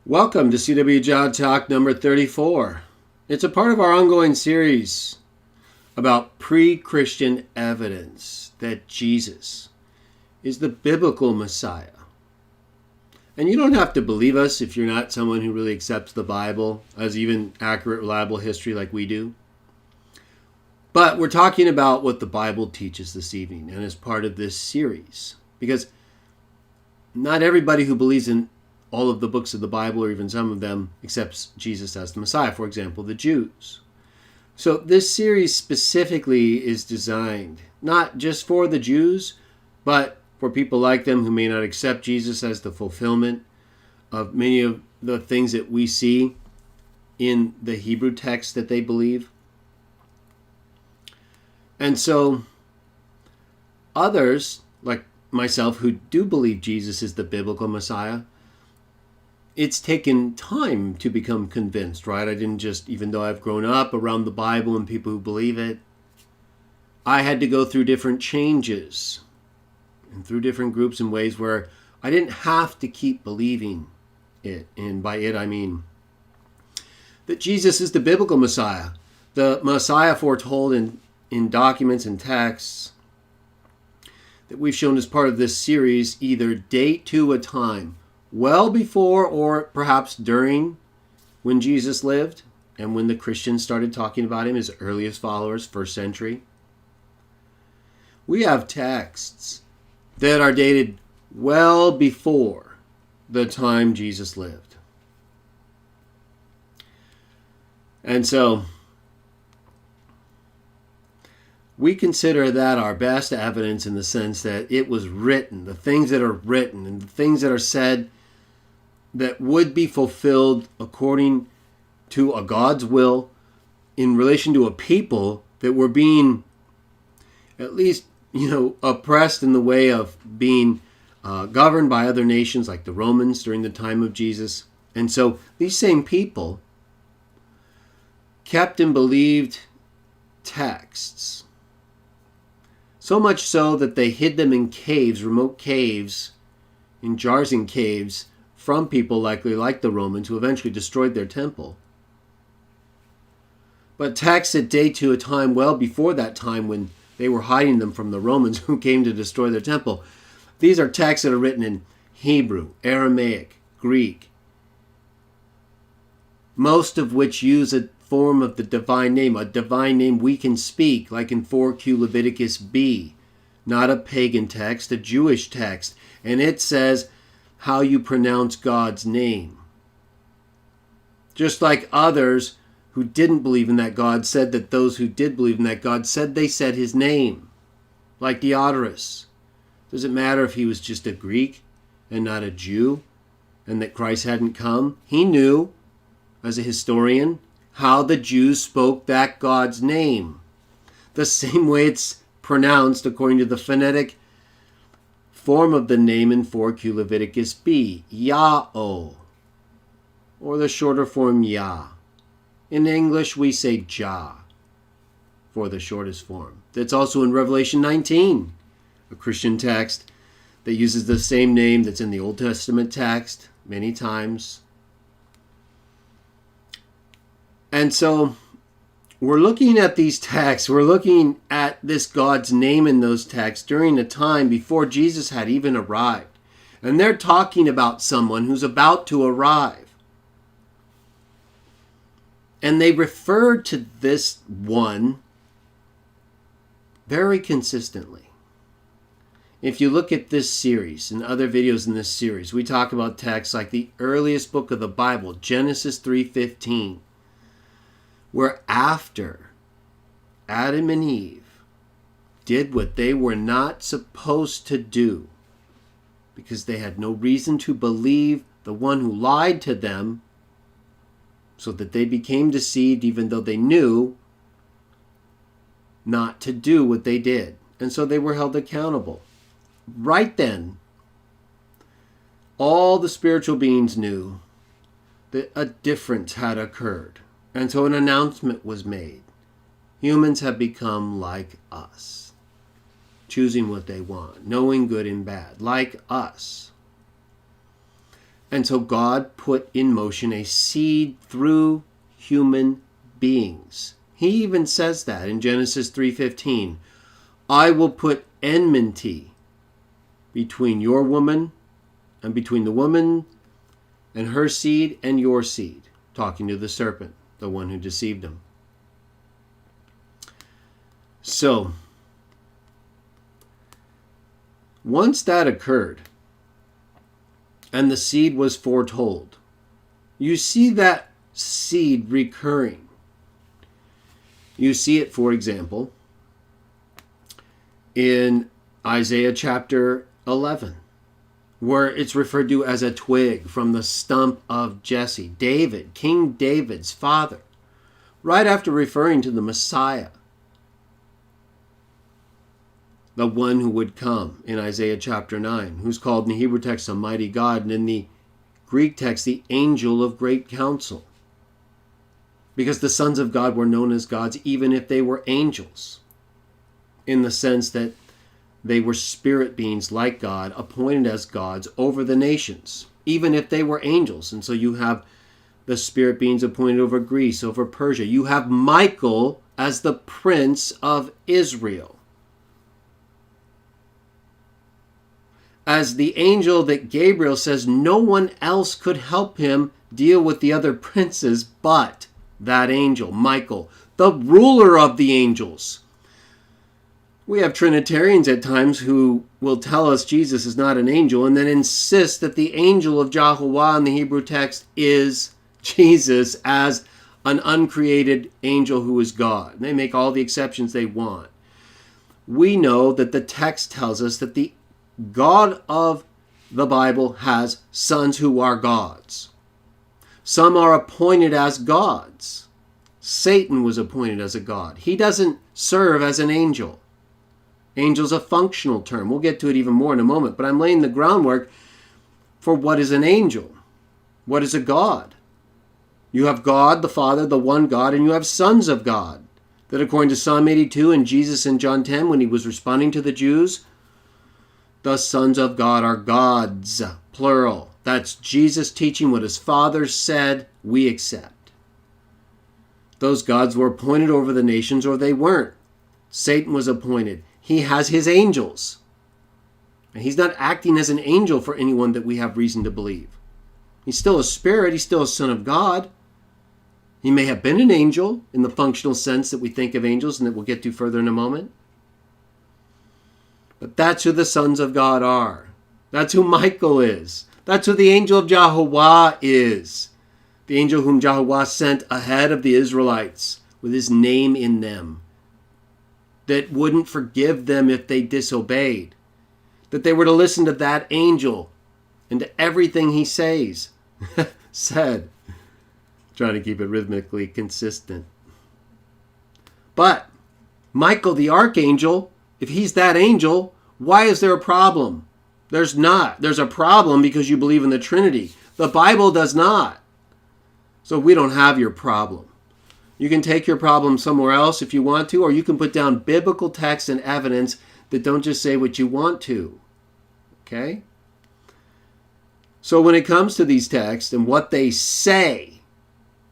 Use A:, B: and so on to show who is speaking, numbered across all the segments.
A: Welcome to CWJah Talk number 34. It's a part of our ongoing series about pre-Christian evidence that Jesus is the biblical Messiah. And you don't have to believe us if you're not someone who really accepts the Bible as even accurate, reliable history like we do. But we're talking about what the Bible teaches this evening and as part of this series. Because not everybody who believes in all of the books of the Bible, or even some of them, accepts Jesus as the Messiah. For example, the Jews. So this series specifically is designed not just for the Jews, but for people like them who may not accept Jesus as the fulfillment of many of the things that we see in the Hebrew text that they believe. And so others, like myself, who do believe Jesus is the biblical Messiah, it's taken time to become convinced, right? I didn't just, even though I've grown up around the Bible and people who believe it, I had to go through different changes and through different groups and ways where I didn't have to keep believing it. And by it, I mean that Jesus is the biblical Messiah, the Messiah foretold in documents and texts that we've shown as part of this series either date to a time well before or perhaps during when Jesus lived and when the Christians started talking about him, his earliest followers, first century. We have texts that are dated well before the time Jesus lived. And so we consider that our best evidence in the sense that it was written, the things that are written and the things that are said that would be fulfilled according to a God's will in relation to a people that were being at least, oppressed in the way of being governed by other nations like the Romans during the time of Jesus. And so these same people kept and believed texts. So much so that they hid them in caves, remote caves, in jars in caves, from people likely like the Romans who eventually destroyed their temple. But texts that date to a time well before that time when they were hiding them from the Romans who came to destroy their temple. These are texts that are written in Hebrew, Aramaic, Greek, most of which use a form of the divine name, a divine name we can speak, like in 4Q Leviticus B, not a pagan text, a Jewish text. And it says how you pronounce God's name. Just like others who didn't believe in that God said that those who did believe in that God said they said his name. Like Diodorus. Does it matter if he was just a Greek and not a Jew and that Christ hadn't come? He knew, as a historian, how the Jews spoke that God's name. The same way it's pronounced according to the phonetic form of the name in 4Q Leviticus B, Yah-O, or the shorter form Yah. In English, we say Jah for the shortest form. That's also in Revelation 19, a Christian text that uses the same name that's in the Old Testament text many times. And so we're looking at these texts, we're looking at this God's name in those texts during a time before Jesus had even arrived. And they're talking about someone who's about to arrive. And they refer to this one very consistently. If you look at this series and other videos in this series, we talk about texts like the earliest book of the Bible, Genesis 3:15. Where after Adam and Eve did what they were not supposed to do because they had no reason to believe the one who lied to them, so that they became deceived even though they knew not to do what they did. And so they were held accountable. Right then, all the spiritual beings knew that a difference had occurred. And so an announcement was made. Humans have become like us, choosing what they want, knowing good and bad, like us. And so God put in motion a seed through human beings. He even says that in Genesis 3:15. I will put enmity between your woman and between the woman and her seed and your seed. Talking to the serpent, the one who deceived him. So, once that occurred, and the seed was foretold, you see that seed recurring. You see it, for example, in Isaiah chapter 11, where it's referred to as a twig from the stump of Jesse. David, King David's father, right after referring to the Messiah, the one who would come in Isaiah chapter 9, who's called in the Hebrew text a mighty God, and in the Greek text the angel of great counsel. Because the sons of God were known as gods even if they were angels, in the sense that they were spirit beings like God, appointed as gods over the nations, even if they were angels. And so you have the spirit beings appointed over Greece, over Persia. You have Michael as the prince of Israel, as the angel that Gabriel says no one else could help him deal with the other princes but that angel, Michael, the ruler of the angels. We have Trinitarians at times who will tell us Jesus is not an angel and then insist that the angel of Yahuwah in the Hebrew text is Jesus as an uncreated angel who is God. They make all the exceptions they want. We know that the text tells us that the God of the Bible has sons who are gods. Some are appointed as gods. Satan was appointed as a god. He doesn't serve as an angel. Angel's a functional term. We'll get to it even more in a moment, but I'm laying the groundwork for what is an angel. What is a god? You have God, the Father, the one God, and you have sons of God. That according to Psalm 82 and Jesus in John 10, when he was responding to the Jews, the sons of God are gods, plural. That's Jesus teaching what his Father said, we accept. Those gods were appointed over the nations or they weren't. Satan was appointed. He has his angels. And he's not acting as an angel for anyone that we have reason to believe. He's still a spirit. He's still a son of God. He may have been an angel in the functional sense that we think of angels and that we'll get to further in a moment. But that's who the sons of God are. That's who Michael is. That's who the angel of Yahuwah is. The angel whom Yahuwah sent ahead of the Israelites with his name in them. That wouldn't forgive them if they disobeyed. That they were to listen to that angel and to everything he says. Said. Trying to keep it rhythmically consistent. But Michael the archangel, if he's that angel, why is there a problem? There's not. There's a problem because you believe in the Trinity. The Bible does not. So we don't have your problem. You can take your problem somewhere else if you want to, or you can put down biblical text and evidence that don't just say what you want to. Okay? So when it comes to these texts and what they say,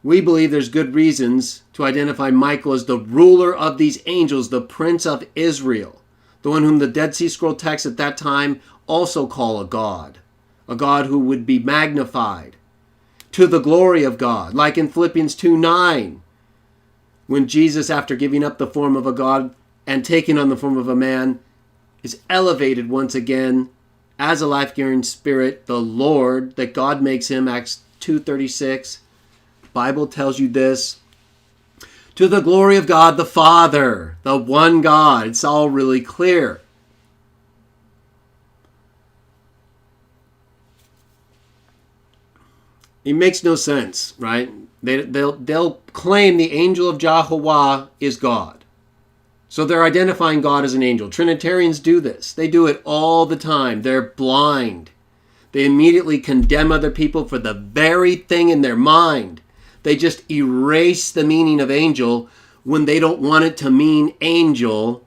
A: we believe there's good reasons to identify Michael as the ruler of these angels, the Prince of Israel, the one whom the Dead Sea Scroll texts at that time also call a god who would be magnified to the glory of God, like in Philippians 2:9, when Jesus, after giving up the form of a god and taking on the form of a man, is elevated once again as a life-giving spirit, the Lord, that God makes him, Acts 2:36. Bible tells you this. To the glory of God the Father, the one God. It's all really clear. It makes no sense, right? They'll claim the angel of Yahuwah is God. So they're identifying God as an angel. Trinitarians do this. They do it all the time. They're blind. They immediately condemn other people for the very thing in their mind. They just erase the meaning of angel when they don't want it to mean angel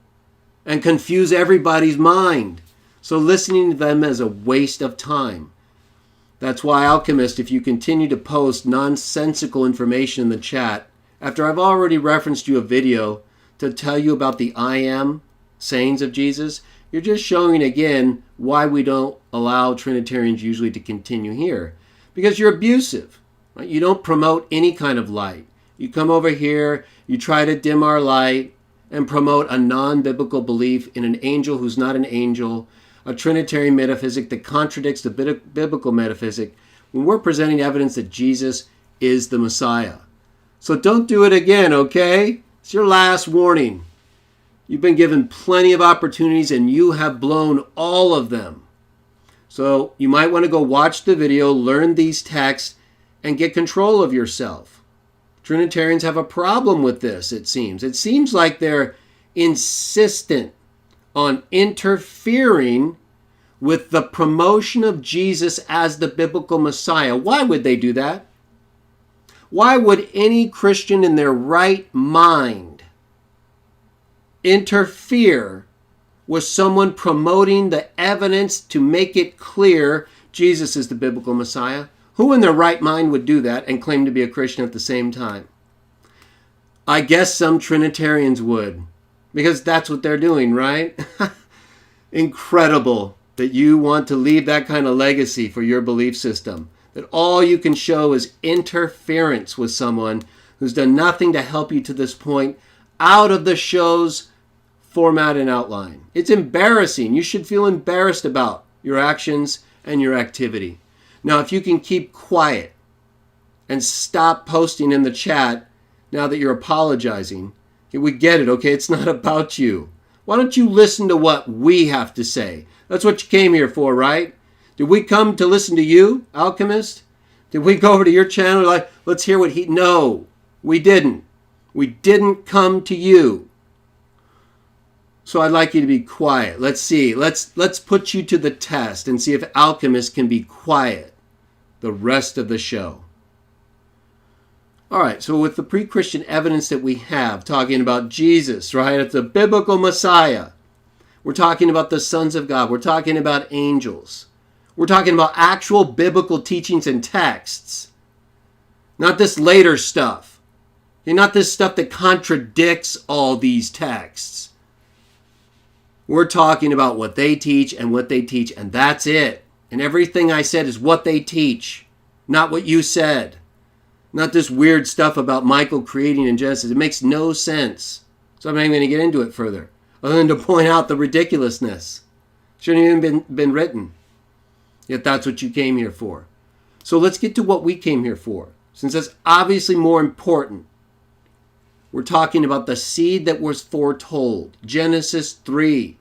A: and confuse everybody's mind. So listening to them is a waste of time. That's why, Alchemist, if you continue to post nonsensical information in the chat, after I've already referenced you a video to tell you about the I am sayings of Jesus, you're just showing again why we don't allow Trinitarians usually to continue here. Because you're abusive. Right? You don't promote any kind of light. You come over here, you try to dim our light and promote a non-biblical belief in an angel who's not an angel, a Trinitarian metaphysic that contradicts the biblical metaphysic, when we're presenting evidence that Jesus is the Messiah. So don't do it again, okay? It's your last warning. You've been given plenty of opportunities and you have blown all of them. So you might want to go watch the video, learn these texts, and get control of yourself. Trinitarians have a problem with this, it seems. It seems like they're insistent on interfering with the promotion of Jesus as the biblical Messiah. Why would they do that? Why would any Christian in their right mind interfere with someone promoting the evidence to make it clear Jesus is the biblical Messiah? Who in their right mind would do that and claim to be a Christian at the same time? I guess some Trinitarians would, because that's what they're doing, right? Incredible that you want to leave that kind of legacy for your belief system. That all you can show is interference with someone who's done nothing to help you to this point out of the show's format and outline. It's embarrassing. You should feel embarrassed about your actions and your activity. Now, if you can keep quiet and stop posting in the chat now that you're apologizing, we get it, okay? It's not about you. Why don't you listen to what we have to say? That's what you came here for, right? Did we come to listen to you, Alchemist? Did we go over to your channel like, let's hear what he... No, we didn't. We didn't come to you. So I'd like you to be quiet. Let's see. Let's put you to the test and see if Alchemist can be quiet the rest of the show. All right, so with the pre-Christian evidence that we have, talking about Jesus, right? It's the biblical Messiah. We're talking about the sons of God. We're talking about angels. We're talking about actual biblical teachings and texts. Not this later stuff. And not this stuff that contradicts all these texts. We're talking about what they teach and what they teach, and that's it. And everything I said is what they teach, not what you said. Not this weird stuff about Michael creating in Genesis. It makes no sense. So I'm not even going to get into it further, other than to point out the ridiculousness. Shouldn't even been written. Yet that's what you came here for. So let's get to what we came here for, since that's obviously more important. We're talking about the seed that was foretold. Genesis 3.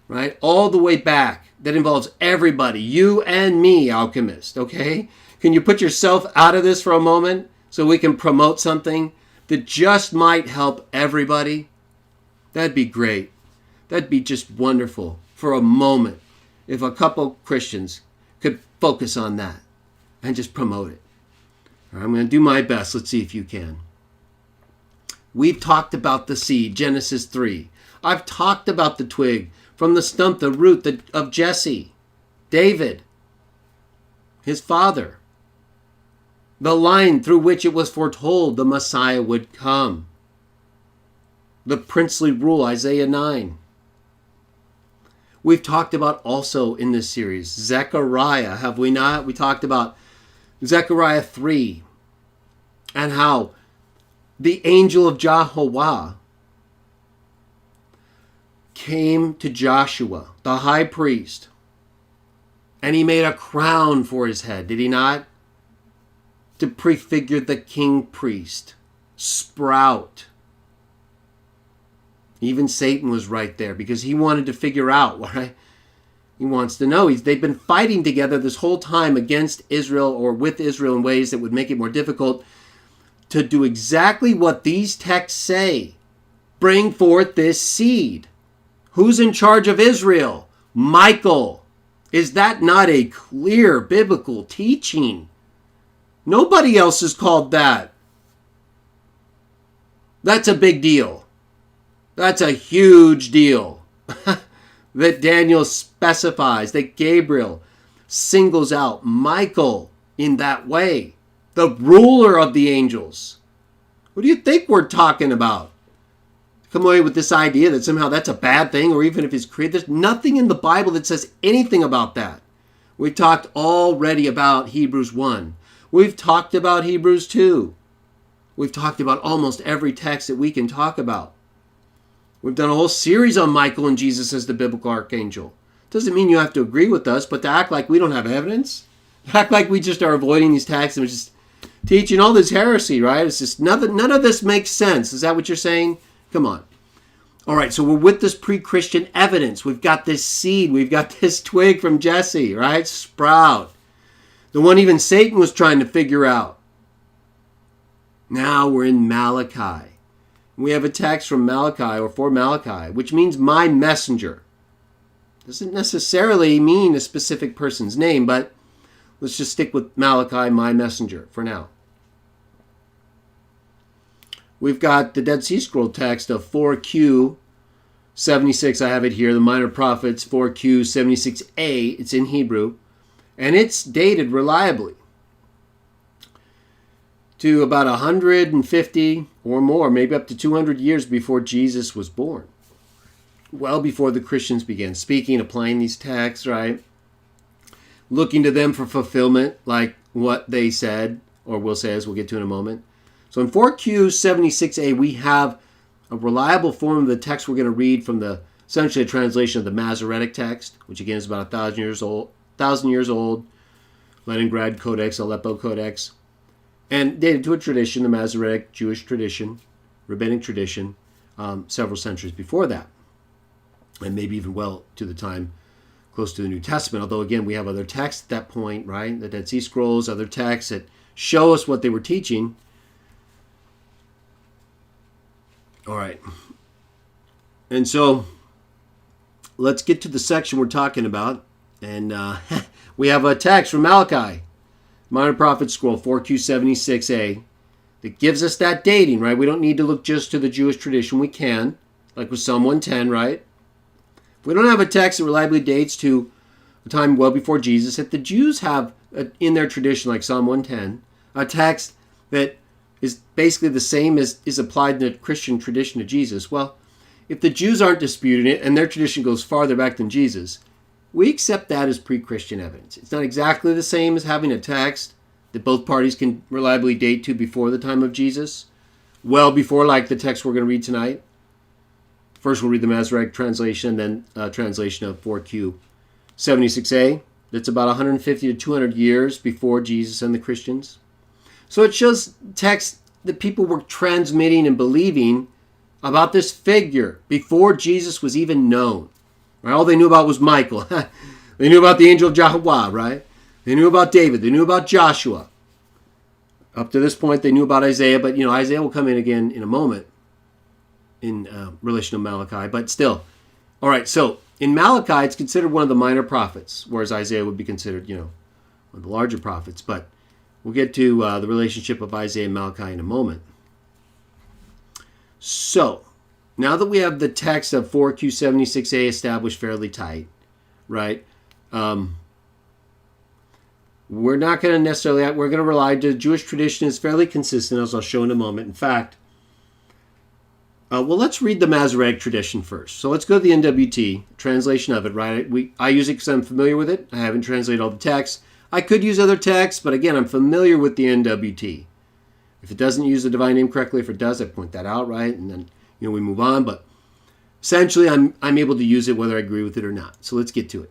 A: Right? All the way back. That involves everybody. You and me, Alchemist. Okay? Can you put yourself out of this for a moment so we can promote something that just might help everybody? That'd be great. That'd be just wonderful for a moment if a couple Christians could focus on that and just promote it. All right, I'm going to do my best. Let's see if you can. We've talked about the seed, Genesis 3. I've talked about the twig, from the stump, the root of Jesse, David, his father. The line through which it was foretold the Messiah would come. The princely rule, Isaiah 9. We've talked about also in this series, Zechariah, have we not? We talked about Zechariah 3 and how the angel of Jehovah came to Joshua, the high priest, and he made a crown for his head, did he not? To prefigure the king priest, sprout. Even Satan was right there because he wanted to figure out, right? He wants to know. They've been fighting together this whole time against Israel or with Israel in ways that would make it more difficult to do exactly what these texts say. Bring forth this seed. Who's in charge of Israel? Michael. Is that not a clear biblical teaching? Nobody else is called that. That's a big deal. That's a huge deal. That Daniel specifies, that Gabriel singles out Michael in that way, the ruler of the angels. What do you think we're talking about? Come away with this idea that somehow that's a bad thing, or even if he's created. There's nothing in the Bible that says anything about that. We talked already about Hebrews 1. We've talked about Hebrews 2. We've talked about almost every text that we can talk about. We've done a whole series on Michael and Jesus as the biblical archangel. Doesn't mean you have to agree with us, but to act like we don't have evidence, to act like we just are avoiding these texts and we're just teaching all this heresy, right? It's just none of this makes sense. Is that what you're saying? Come on. All right, so we're with this pre-Christian evidence. We've got this seed. We've got this twig from Jesse, right? Sprout. The one even Satan was trying to figure out. Now we're in Malachi. We have a text from Malachi or for Malachi, which means my messenger. Doesn't necessarily mean a specific person's name, but let's just stick with Malachi, my messenger, for now. We've got the Dead Sea Scroll text of 4Q 76. I have it here. The Minor Prophets 4Q 76a. It's in Hebrew. And it's dated reliably to about 150 or more, maybe up to 200 years before Jesus was born. Well before the Christians began speaking, applying these texts, right? Looking to them for fulfillment, like what they said, or will say, as we'll get to in a moment. So in 4Q 76a, we have a reliable form of the text we're going to read from essentially a translation of the Masoretic text, which again is about 1,000 years old, Leningrad Codex, Aleppo Codex, and dated to a tradition, the Masoretic Jewish tradition, rabbinic tradition, several centuries before that, and maybe even well to the time close to the New Testament. Although again, we have other texts at that point, right? The Dead Sea Scrolls, other texts that show us what they were teaching. All right. And so let's get to the section we're talking about. And we have a text from Malachi, Minor Prophet Scroll 4Q76a, that gives us that dating, right? We don't need to look just to the Jewish tradition. We can, like with Psalm 110, right? If we don't have a text that reliably dates to a time well before Jesus, if the Jews have in their tradition, like Psalm 110, a text that is basically the same as is applied in the Christian tradition to Jesus, well, if the Jews aren't disputing it and their tradition goes farther back than Jesus, we accept that as pre-Christian evidence. It's not exactly the same as having a text that both parties can reliably date to before the time of Jesus, well before, like the text we're going to read tonight. First we'll read the Masoretic translation, then a translation of 4Q 76a. That's about 150 to 200 years before Jesus and the Christians. So it shows text that people were transmitting and believing about this figure before Jesus was even known. Right? All they knew about was Michael. They knew about the angel of Yahweh, right? They knew about David. They knew about Joshua. Up to this point, they knew about Isaiah, but Isaiah will come in again in a moment in relation to Malachi, but still. All right, so in Malachi, it's considered one of the minor prophets, whereas Isaiah would be considered, one of the larger prophets. But we'll get to the relationship of Isaiah and Malachi in a moment. So, now that we have the text of 4Q76a established fairly tight, right? We're not going to necessarily, we're going to rely, the Jewish tradition is fairly consistent, as I'll show in a moment. In fact, let's read the Masoretic tradition first. So let's go to the NWT, translation of it, right? I use it because I'm familiar with it. I haven't translated all the text. I could use other texts, but again, I'm familiar with the NWT. If it doesn't use the divine name correctly, if it does, I point that out, right? And then, we move on. But essentially, I'm able to use it whether I agree with it or not. So let's get to it.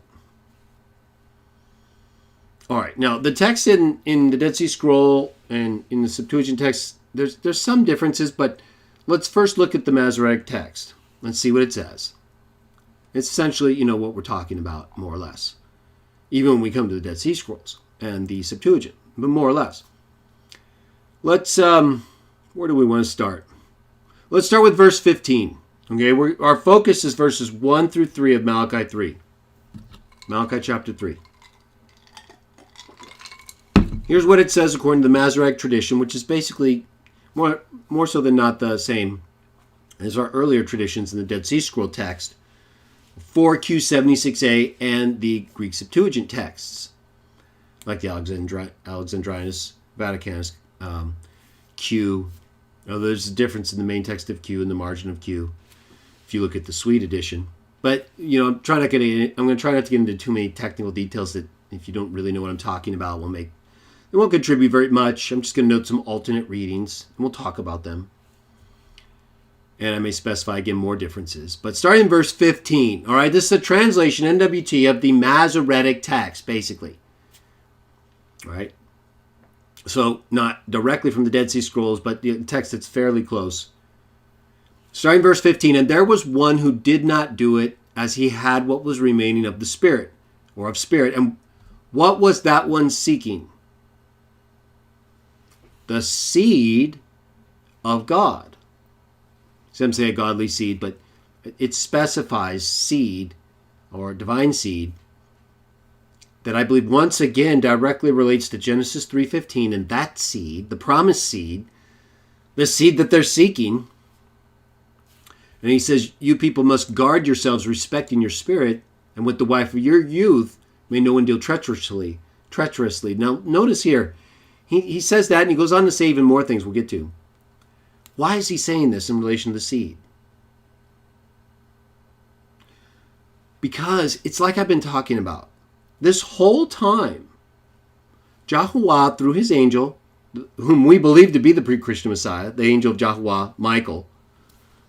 A: All right. Now, the text in the Dead Sea Scroll and in the Septuagint text, there's some differences, but let's first look at the Masoretic text. Let's see what it says. It's essentially, what we're talking about, more or less. Even when we come to the Dead Sea Scrolls and the Septuagint, but more or less. Let's, where do we want to start? Let's start with verse 15. Okay, our focus is verses 1 through 3 of Malachi 3. Malachi chapter 3. Here's what it says according to the Masoretic tradition, which is basically more so than not the same as our earlier traditions in the Dead Sea Scroll text, 4Q76a, and the Greek Septuagint texts. like the Alexandrinus, Vaticanus, Q. Now, there's a difference in the main text of Q and the margin of Q if you look at the Swede edition. But, I'm going to try not to get into too many technical details that if you don't really know what I'm talking about, it won't contribute very much. I'm just going to note some alternate readings, and we'll talk about them. And I may specify again more differences. But starting in verse 15, all right, this is a translation, NWT, of the Masoretic text, basically. All right. So not directly from the Dead Sea Scrolls, but the text that's fairly close. Starting verse 15, and there was one who did not do it as he had what was remaining of the Spirit, or of Spirit. And what was that one seeking? The seed of God. Some say a godly seed, but it specifies seed or divine seed that I believe once again directly relates to Genesis 3:15, and that seed, the promised seed, the seed that they're seeking. And he says, you people must guard yourselves respecting your spirit, and with the wife of your youth may no one deal treacherously. Now notice here, he says that, and he goes on to say even more things we'll get to. Why is he saying this in relation to the seed? Because it's like I've been talking about. This whole time, Yahuwah, through his angel, whom we believe to be the pre-Christian Messiah, the angel of Yahuwah, Michael,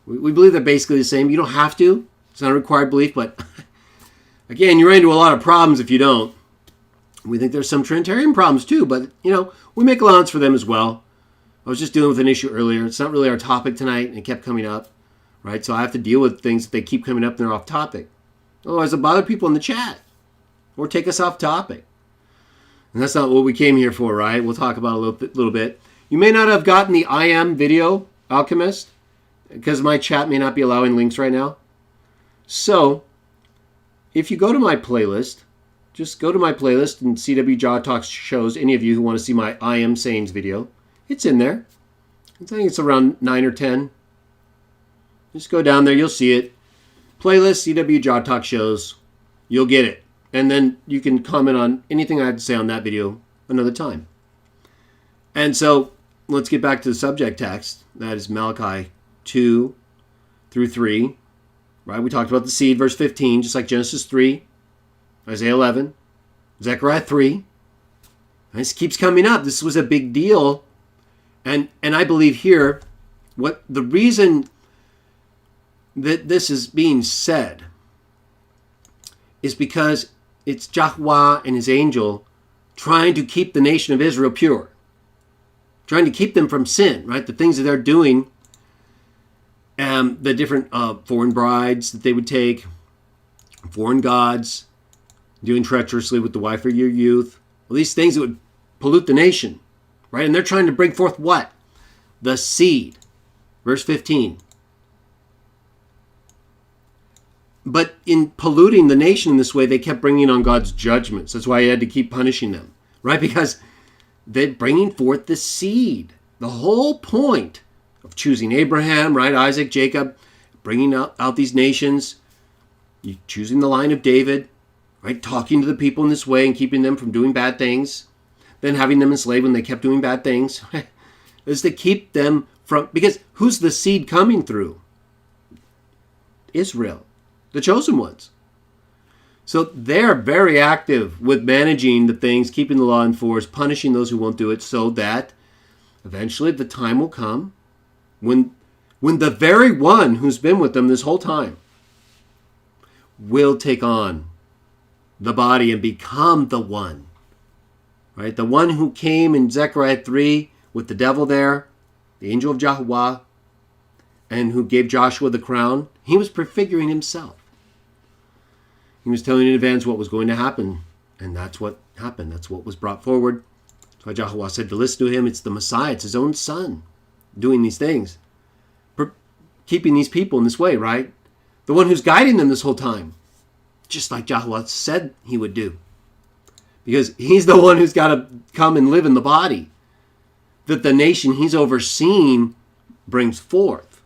A: we believe they're basically the same. You don't have to. It's not a required belief, but again, you run into a lot of problems if you don't. We think there's some Trinitarian problems too, but, we make allowance for them as well. I was just dealing with an issue earlier. It's not really our topic tonight, and it kept coming up, right? So I have to deal with things if they keep coming up and they're off topic. Otherwise, it'll bother people in the chat or take us off topic. And that's not what we came here for, right? We'll talk about it a little bit. You may not have gotten the I Am video, Alchemist, because my chat may not be allowing links right now. So, if you go to my playlist, just go to my playlist and CWJah Talks shows, any of you who want to see my I Am Sayings video. It's in there. I think it's around 9 or 10. Just go down there. You'll see it. Playlist, CWJah Talk shows. You'll get it. And then you can comment on anything I have to say on that video another time. And so let's get back to the subject text. That is Malachi 2 through 3. Right? We talked about the seed, verse 15, just like Genesis 3, Isaiah 11, Zechariah 3. And this keeps coming up. This was a big deal. And I believe here, what the reason that this is being said is because it's Yahuwah and his angel trying to keep the nation of Israel pure, trying to keep them from sin, right? The things that they're doing, the different foreign brides that they would take, foreign gods, doing treacherously with the wife of your youth, all these things that would pollute the nation. Right? And they're trying to bring forth what? The seed. Verse 15. But in polluting the nation in this way, they kept bringing on God's judgments. That's why he had to keep punishing them. Right? Because they're bringing forth the seed. The whole point of choosing Abraham, right? Isaac, Jacob, bringing out these nations, choosing the line of David, right? Talking to the people in this way and keeping them from doing bad things. Then having them enslaved when they kept doing bad things, is to keep them from, because who's the seed coming through? Israel, the chosen ones. So they're very active with managing the things, keeping the law in force, punishing those who won't do it, so that eventually the time will come when the very one who's been with them this whole time will take on the body and become the one. Right? The one who came in Zechariah 3 with the devil there, the angel of Yahuwah, and who gave Joshua the crown, he was prefiguring himself. He was telling in advance what was going to happen, and that's what happened. That's what was brought forward. That's why Yahuwah said to listen to him. It's the Messiah. It's his own son doing these things, keeping these people in this way, right? The one who's guiding them this whole time, just like Yahuwah said he would do. Because he's the one who's got to come and live in the body that the nation he's overseeing brings forth.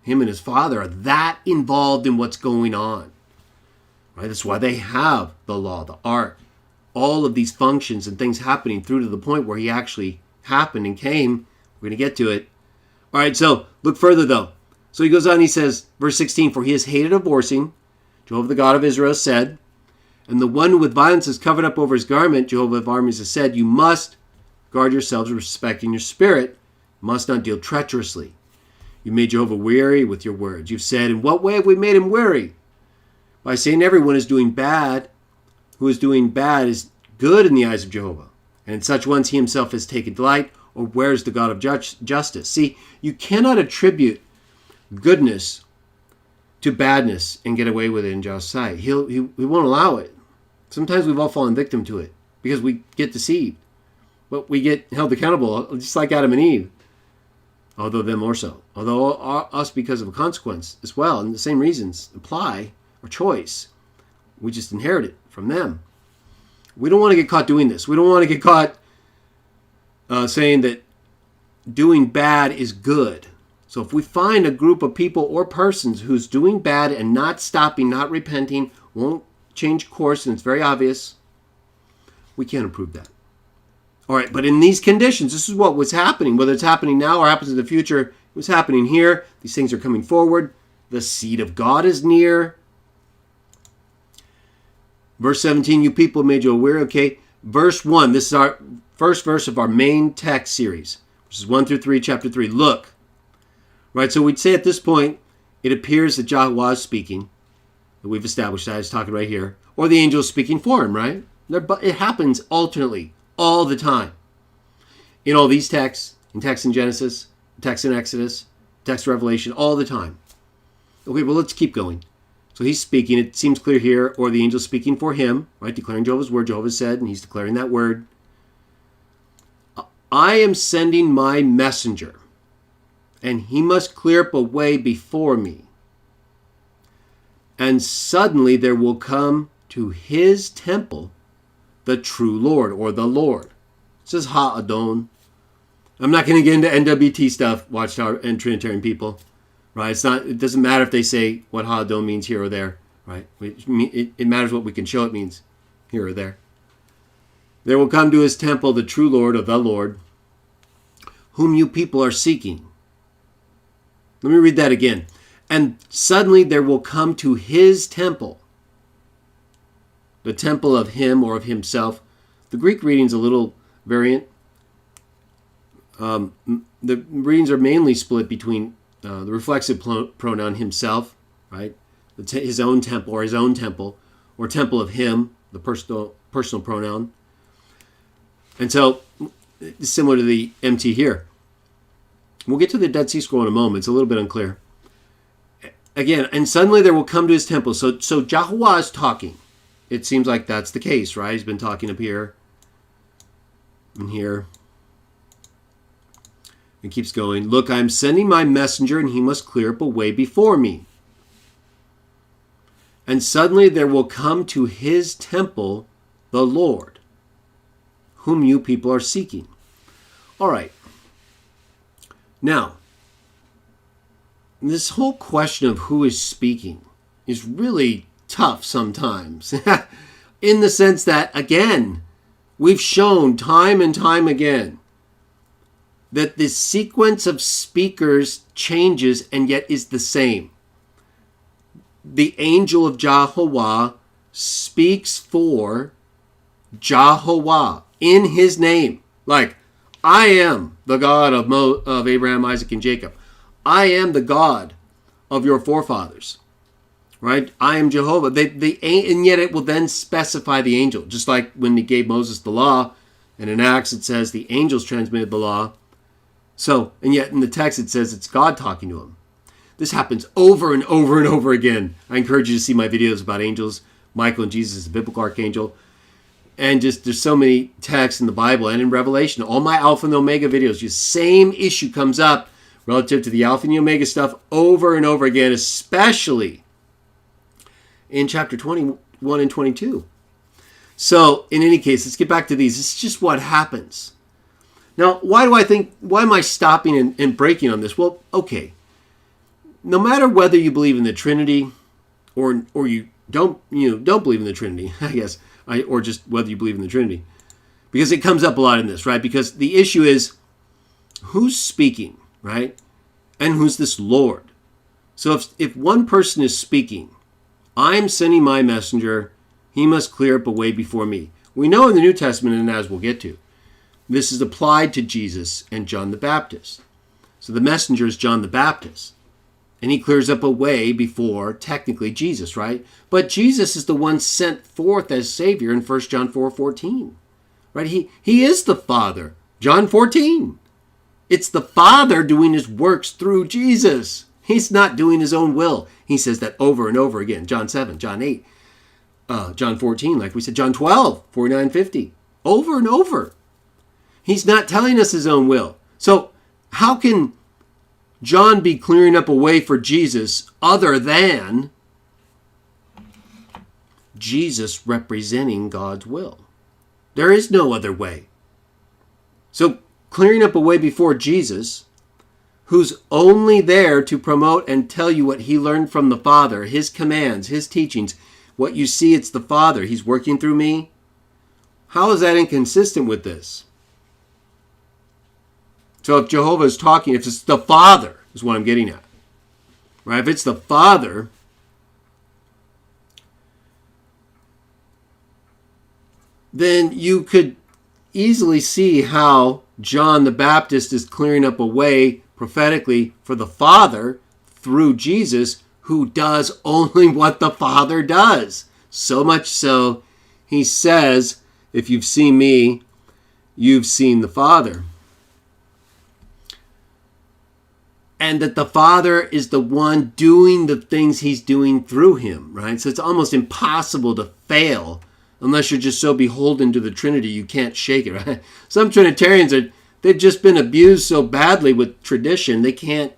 A: Him and his father are that involved in what's going on. Right? That's why they have the law, the ark, all of these functions and things happening through to the point where he actually happened and came. We're going to get to it. All right, so look further though. So he goes on, he says, verse 16, for he has hated divorcing, Jehovah the God of Israel said, and the one who with violence is covered up over his garment, Jehovah of armies has said, you must guard yourselves respecting your spirit, must not deal treacherously. You made Jehovah weary with your words. You've said, in what way have we made him weary? By saying everyone is doing bad, who is doing bad is good in the eyes of Jehovah. And in such ones he himself has taken delight, or where's the God of justice? See, you cannot attribute goodness to badness and get away with it in God's sight. He won't allow it. Sometimes we've all fallen victim to it because we get deceived. But we get held accountable, just like Adam and Eve. Although them more so. Although us because of a consequence as well. And the same reasons apply, our choice. We just inherit it from them. We don't want to get caught doing this. We don't want to get caught saying that doing bad is good. So if we find a group of people or persons who's doing bad and not stopping, not repenting, won't change course, and it's very obvious, we can't approve that. All right, but in these conditions, this is what was happening. Whether it's happening now or happens in the future, it was happening here. These things are coming forward. The seed of God is near. Verse 17, you people made you aware. Okay, verse 1, this is our first verse of our main text series, which is 1 through 3, chapter 3. Look. Right, so we'd say at this point, it appears that Yahweh is speaking. That we've established that. He's talking right here. Or the angel is speaking for him, right? It happens alternately, all the time. In all these texts, in texts in Genesis, texts in Exodus, texts in Revelation, all the time. Okay, well, let's keep going. So he's speaking. It seems clear here. Or the angel speaking for him, right? Declaring Jehovah's word. Jehovah said, and he's declaring that word. I am sending my messenger, and he must clear up a way before me. And suddenly there will come to his temple the true Lord, or the Lord. It says Ha-Adon. I'm not going to get into NWT stuff, Watchtower and Trinitarian people. Right? It doesn't matter if they say what Ha-Adon means here or there. Right? It matters what we can show it means here or there. There will come to his temple the true Lord, or the Lord, whom you people are seeking. Let me read that again. And suddenly there will come to his temple, the temple of him or of himself. The Greek reading's a little variant. The readings are mainly split between the reflexive pronoun himself, right? His own temple, or temple of him, the personal pronoun. And so, it's similar to the MT here. We'll get to the Dead Sea Scroll in a moment. It's a little bit unclear. Again, and suddenly there will come to his temple. So Yahweh is talking. It seems like that's the case, right? He's been talking up here and here. It keeps going. Look, I'm sending my messenger, and he must clear up a way before me. And suddenly there will come to his temple the Lord, whom you people are seeking. All right. Now, this whole question of who is speaking is really tough sometimes. In the sense that, again, we've shown time and time again that the sequence of speakers changes and yet is the same. The angel of Jehovah speaks for Jehovah in his name. Like, I am the God of Abraham, Isaac, and Jacob. I am the God of your forefathers. Right? I am Jehovah. And yet it will then specify the angel. Just like when he gave Moses the law, and in Acts it says the angels transmitted the law. So, and yet in the text it says it's God talking to him. This happens over and over and over again. I encourage you to see my videos about angels. Michael and Jesus, the biblical archangel. And just there's so many texts in the Bible and in Revelation. All my Alpha and Omega videos, the same issue comes up relative to the Alpha and the Omega stuff over and over again, especially in chapter 21 and 22. So, in any case, let's get back to these. It's just what happens. Now, why am I stopping and breaking on this? Well, okay. No matter whether you believe in the Trinity or you don't believe in the Trinity, I guess. or just whether you believe in the Trinity. Because it comes up a lot in this, right? Because the issue is, who's speaking, right? And who's this Lord? So if one person is speaking, I'm sending my messenger, he must clear up a way before me. We know in the New Testament, and as we'll get to, this is applied to Jesus and John the Baptist. So the messenger is John the Baptist. And he clears up a way before, technically, Jesus, right? But Jesus is the one sent forth as Savior in 1 John 4:14. Right? He is the Father. John 14. It's the Father doing his works through Jesus. He's not doing his own will. He says that over and over again. John 7, John 8, John 14, like we said, John 12, 49, 50. Over and over. He's not telling us his own will. So how can John be clearing up a way for Jesus other than Jesus representing God's will? There is no other way. So clearing up a way before Jesus, who's only there to promote and tell you what he learned from the Father, his commands, his teachings, what you see, it's the Father. He's working through me. How is that inconsistent with this? So if Jehovah is talking, if it's the Father, is what I'm getting at, right? If it's the Father, then you could easily see how John the Baptist is clearing up a way prophetically for the Father through Jesus, who does only what the Father does. So much so, he says, if you've seen me, you've seen the Father. And that the Father is the one doing the things he's doing through him, right? So it's almost impossible to fail unless you're just so beholden to the Trinity you can't shake it, right? Some Trinitarians they've just been abused so badly with tradition, they can't,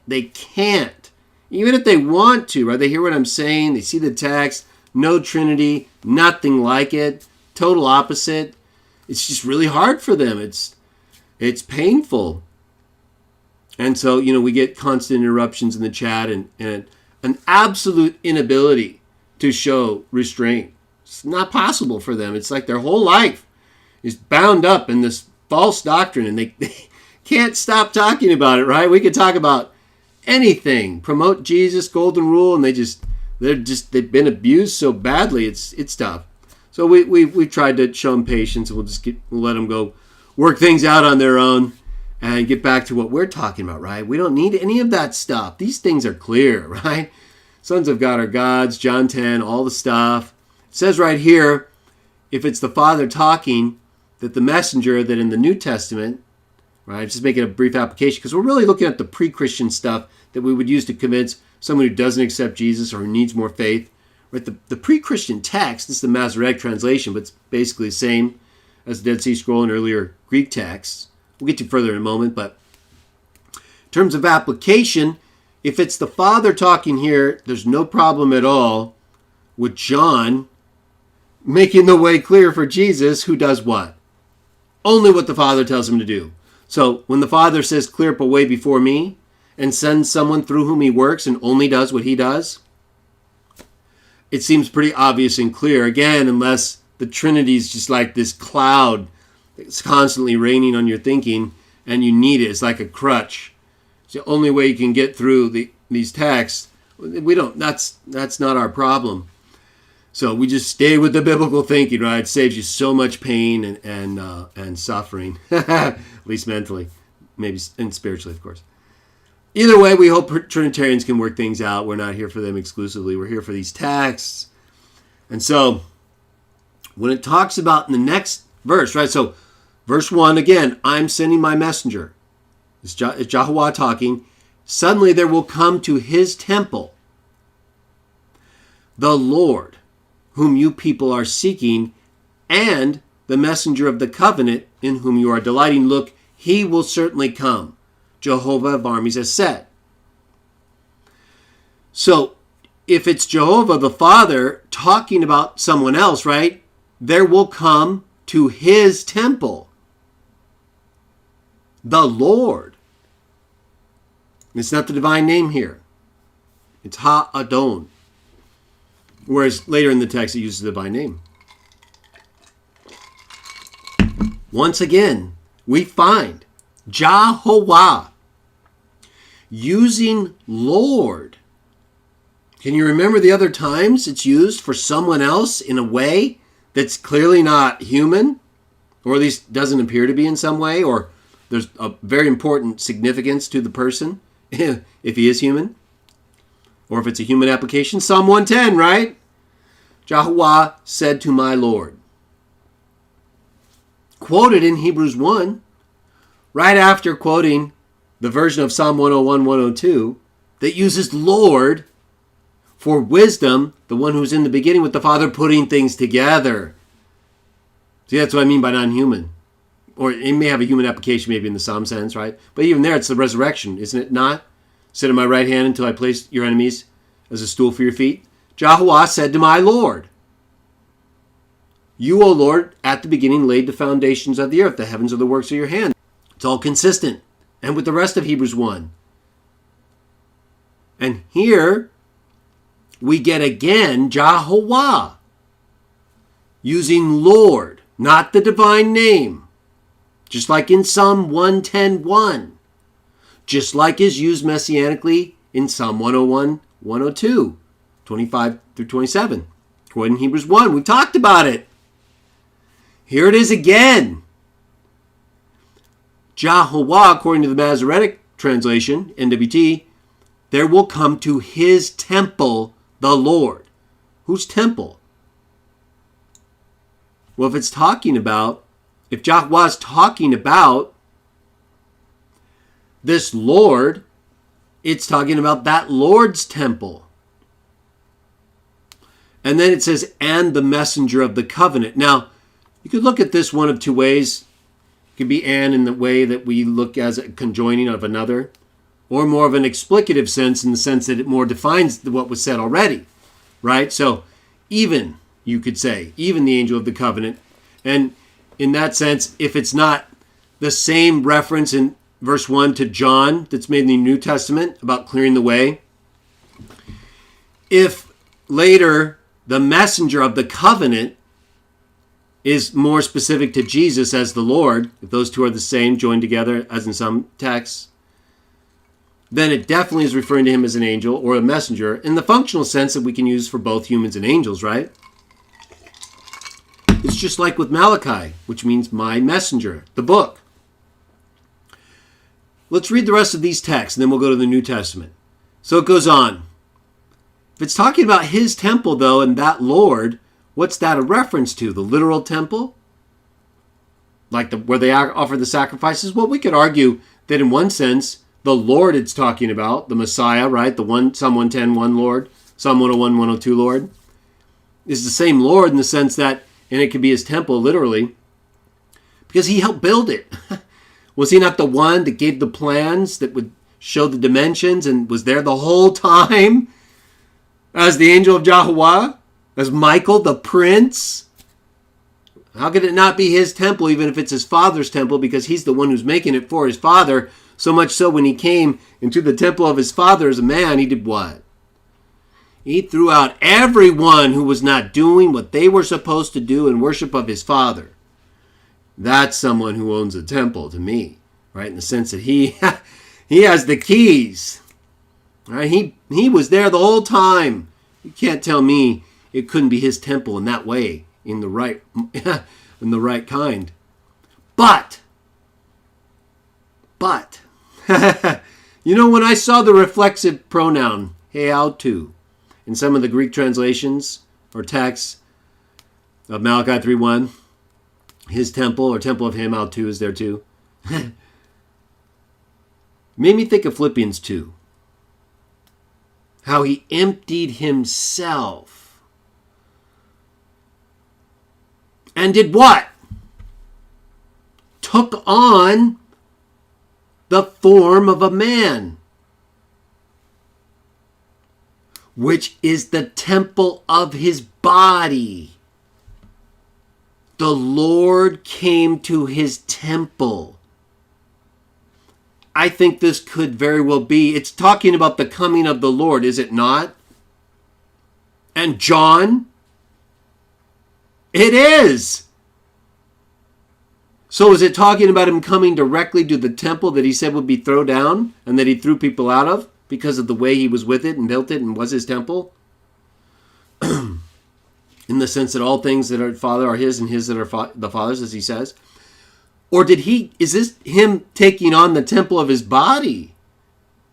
A: even if they want to, right? They hear what I'm saying, they see the text, no Trinity, nothing like it, total opposite. It's just really hard for them. It's painful. And so, we get constant interruptions in the chat and an absolute inability to show restraint. It's not possible for them. It's like their whole life is bound up in this false doctrine, and they can't stop talking about it, right? We could talk about anything, promote Jesus, golden rule, and they've been abused so badly. It's tough. So we tried to show them patience, and we'll let them go work things out on their own and get back to what we're talking about, right? We don't need any of that stuff. These things are clear, right? Sons of God are gods, John 10, all the stuff. It says right here, if it's the Father talking, that the messenger that in the New Testament, right, just making a brief application, because we're really looking at the pre-Christian stuff that we would use to convince someone who doesn't accept Jesus or who needs more faith. Right? The pre-Christian text, this is the Masoretic translation, but it's basically the same as the Dead Sea Scroll and earlier Greek texts. We'll get to further in a moment, but in terms of application, if it's the Father talking here, there's no problem at all with John making the way clear for Jesus, who does what? Only what the Father tells him to do. So when the Father says, clear up a way before me, and sends someone through whom he works and only does what he does, it seems pretty obvious and clear. Again, unless the Trinity is just like this cloud that's constantly raining on your thinking, and you need it. It's like a crutch. It's the only way you can get through these texts. That's not our problem. So we just stay with the biblical thinking, right? It saves you so much pain and suffering, at least mentally, maybe, and spiritually, of course. Either way, we hope Trinitarians can work things out. We're not here for them exclusively. We're here for these texts. And so when it talks about in the next verse, right? So verse 1, again, I'm sending my messenger. It's Jehovah talking. Suddenly there will come to his temple the Lord, whom you people are seeking, and the messenger of the covenant in whom you are delighting. Look, he will certainly come. Jehovah of armies has said. So if it's Jehovah the Father talking about someone else, right? There will come to his temple the Lord. It's not the divine name here. It's Ha-Adon. Whereas later in the text it uses the divine name. Once again, we find Jehovah using Lord. Can you remember the other times it's used for someone else in a way that's clearly not human, or at least doesn't appear to be in some way, or there's a very important significance to the person if he is human, or if it's a human application? Psalm 110, right? Jehovah said to my Lord. Quoted in Hebrews 1, right after quoting the version of Psalm 101, 102, that uses Lord for wisdom, the one who's in the beginning with the Father putting things together. See, that's what I mean by non-human. Or it may have a human application maybe in the Psalm sense, right? But even there, it's the resurrection, isn't it not? Sit at my right hand until I place your enemies as a stool for your feet. Jehovah said to my Lord, you, O Lord, at the beginning laid the foundations of the earth. The heavens are the works of your hand. It's all consistent. And with the rest of Hebrews 1. And here we get again Jehovah using Lord, not the divine name. Just like in Psalm 110:1. Just like is used messianically in Psalm 101, 102, 25 through 27. Quoted in Hebrews 1. We talked about it. Here it is again. Jehovah, according to the Masoretic Translation, NWT, there will come to his temple the Lord. Whose temple? Well, if Jehovah is talking about this Lord, it's talking about that Lord's temple. And then it says, and the messenger of the covenant. Now, you could look at this one of two ways. It could be and in the way that we look as a conjoining of another, or more of an explicative sense in the sense that it more defines what was said already, right? So even, you could say, even the angel of the covenant. And in that sense, if it's not the same reference in verse 1 to John that's made in the New Testament about clearing the way, if later the messenger of the covenant is more specific to Jesus as the Lord, if those two are the same, joined together as in some texts, then it definitely is referring to him as an angel or a messenger in the functional sense that we can use for both humans and angels, right? It's just like with Malachi, which means my messenger, the book. Let's read the rest of these texts, and then we'll go to the New Testament. So it goes on. If it's talking about his temple, though, and that Lord, what's that a reference to? The literal temple? Like where they offer the sacrifices? Well, we could argue that in one sense, the Lord it's talking about, the Messiah, right? The one, Psalm 110:1 Lord, Psalm 101, 102 Lord, is the same Lord in the sense that, and it could be his temple, literally, because he helped build it. Was he not the one that gave the plans that would show the dimensions and was there the whole time as the angel of Jehovah, as Michael, the prince? How could it not be his temple, even if it's his father's temple, because he's the one who's making it for his father? So much so when he came into the temple of his father as a man, he did what? He threw out everyone who was not doing what they were supposed to do in worship of his father. That's someone who owns a temple to me, right? In the sense that he has the keys. Right? He was there the whole time. You can't tell me it couldn't be his temple in that way, in the right kind. But you know, when I saw the reflexive pronoun heautu in some of the Greek translations or texts of Malachi 3:1, his temple or temple of him, autu is there too. Made me think of Philippians 2. How he emptied himself. And did what? Took on the form of a man, which is the temple of his body. The Lord came to his temple. I think this could very well be, it's talking about the coming of the Lord, is it not? And John? It is. So is it talking about him coming directly to the temple that he said would be thrown down and that he threw people out of because of the way he was with it and built it and was his temple? In the sense that all things that are Father are his and his that are the Father's, as he says? Or is this him taking on the temple of his body?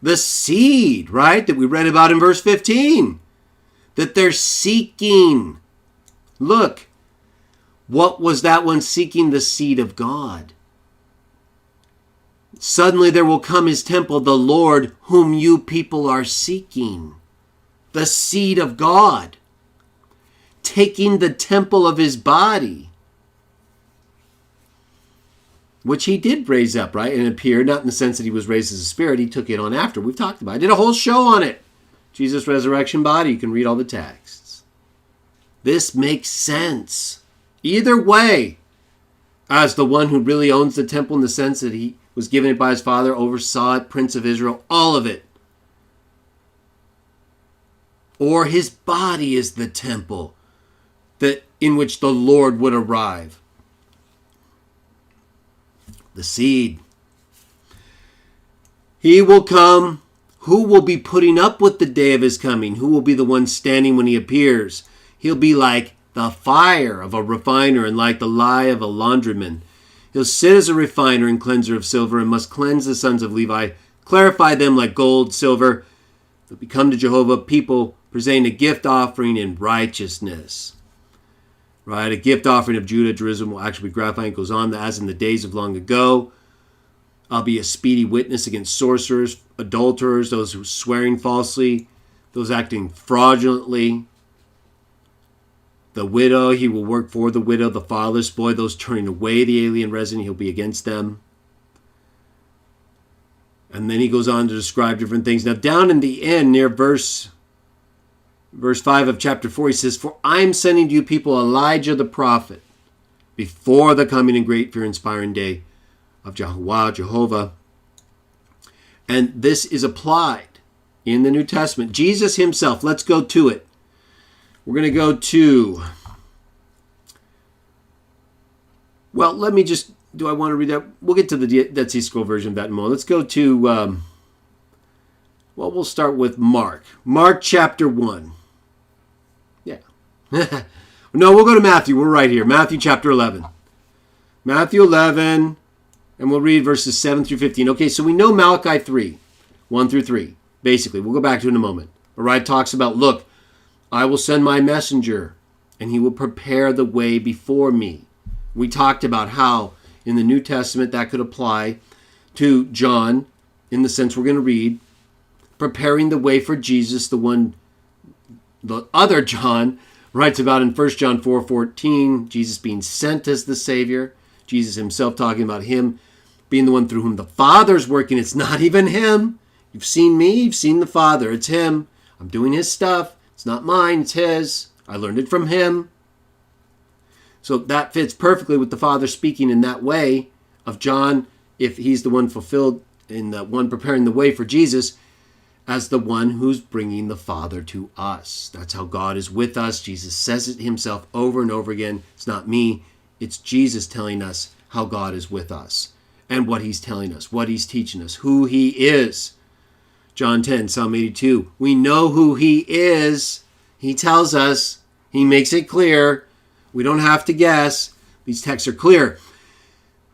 A: The seed, right, that we read about in verse 15. That they're seeking. Look, what was that one seeking? The seed of God. Suddenly there will come his temple, the Lord, whom you people are seeking. The seed of God. Taking the temple of his body. Which he did raise up, right? And appear, not in the sense that he was raised as a spirit. He took it on after. We've talked about it. I did a whole show on it. Jesus' resurrection body. You can read all the texts. This makes sense. Either way, as the one who really owns the temple in the sense that he was given it by his Father, oversaw it, Prince of Israel, all of it. Or his body is the temple that in which the Lord would arrive. The seed. He will come. Who will be putting up with the day of his coming? Who will be the one standing when he appears? He'll be like the fire of a refiner and like the lye of a laundryman. He'll sit as a refiner and cleanser of silver and must cleanse the sons of Levi, clarify them like gold, silver. They'll become to Jehovah people presenting a gift offering in righteousness. Right, a gift offering of Judah, Jerusalem will actually be gratifying. It goes on, as in the days of long ago. I'll be a speedy witness against sorcerers, adulterers, those who are swearing falsely, those acting fraudulently. The widow, he will work for the widow, the fatherless boy, those turning away the alien resident, he'll be against them. And then he goes on to describe different things. Now down in the end, near verse 5 of chapter 4, he says, "For I am sending to you people Elijah the prophet, before the coming and great fear-inspiring day of Jehovah." And this is applied in the New Testament. Jesus himself, let's go to it. We're going to go to, well, let me just, do I want to read that? We'll get to the Dead Sea Scroll version of that in a moment. Let's go to, well, we'll start with Mark. Mark chapter 1. Yeah. No, we'll go to Matthew. We're right here. Matthew chapter 11. Matthew 11, and we'll read verses 7 through 15. Okay, so we know Malachi 3, 1 through 3. Basically, we'll go back to it in a moment. All right, talks about, look, I will send my messenger, and he will prepare the way before me. We talked about how in the New Testament that could apply to John, in the sense we're going to read, preparing the way for Jesus, the other John writes about in 1 John 4:14, Jesus being sent as the Savior, Jesus himself talking about him being the one through whom the Father's working. It's not even him. You've seen me, you've seen the Father. It's him. I'm doing his stuff. It's not mine, it's his. I learned it from him. So that fits perfectly with the Father speaking in that way of John, if he's the one fulfilled in the one preparing the way for Jesus, as the one who's bringing the Father to us. That's how God is with us. Jesus says it himself over and over again. It's not me. It's Jesus telling us how God is with us and what he's telling us, what he's teaching us, who he is. John 10, Psalm 82. We know who he is. He tells us. He makes it clear. We don't have to guess. These texts are clear.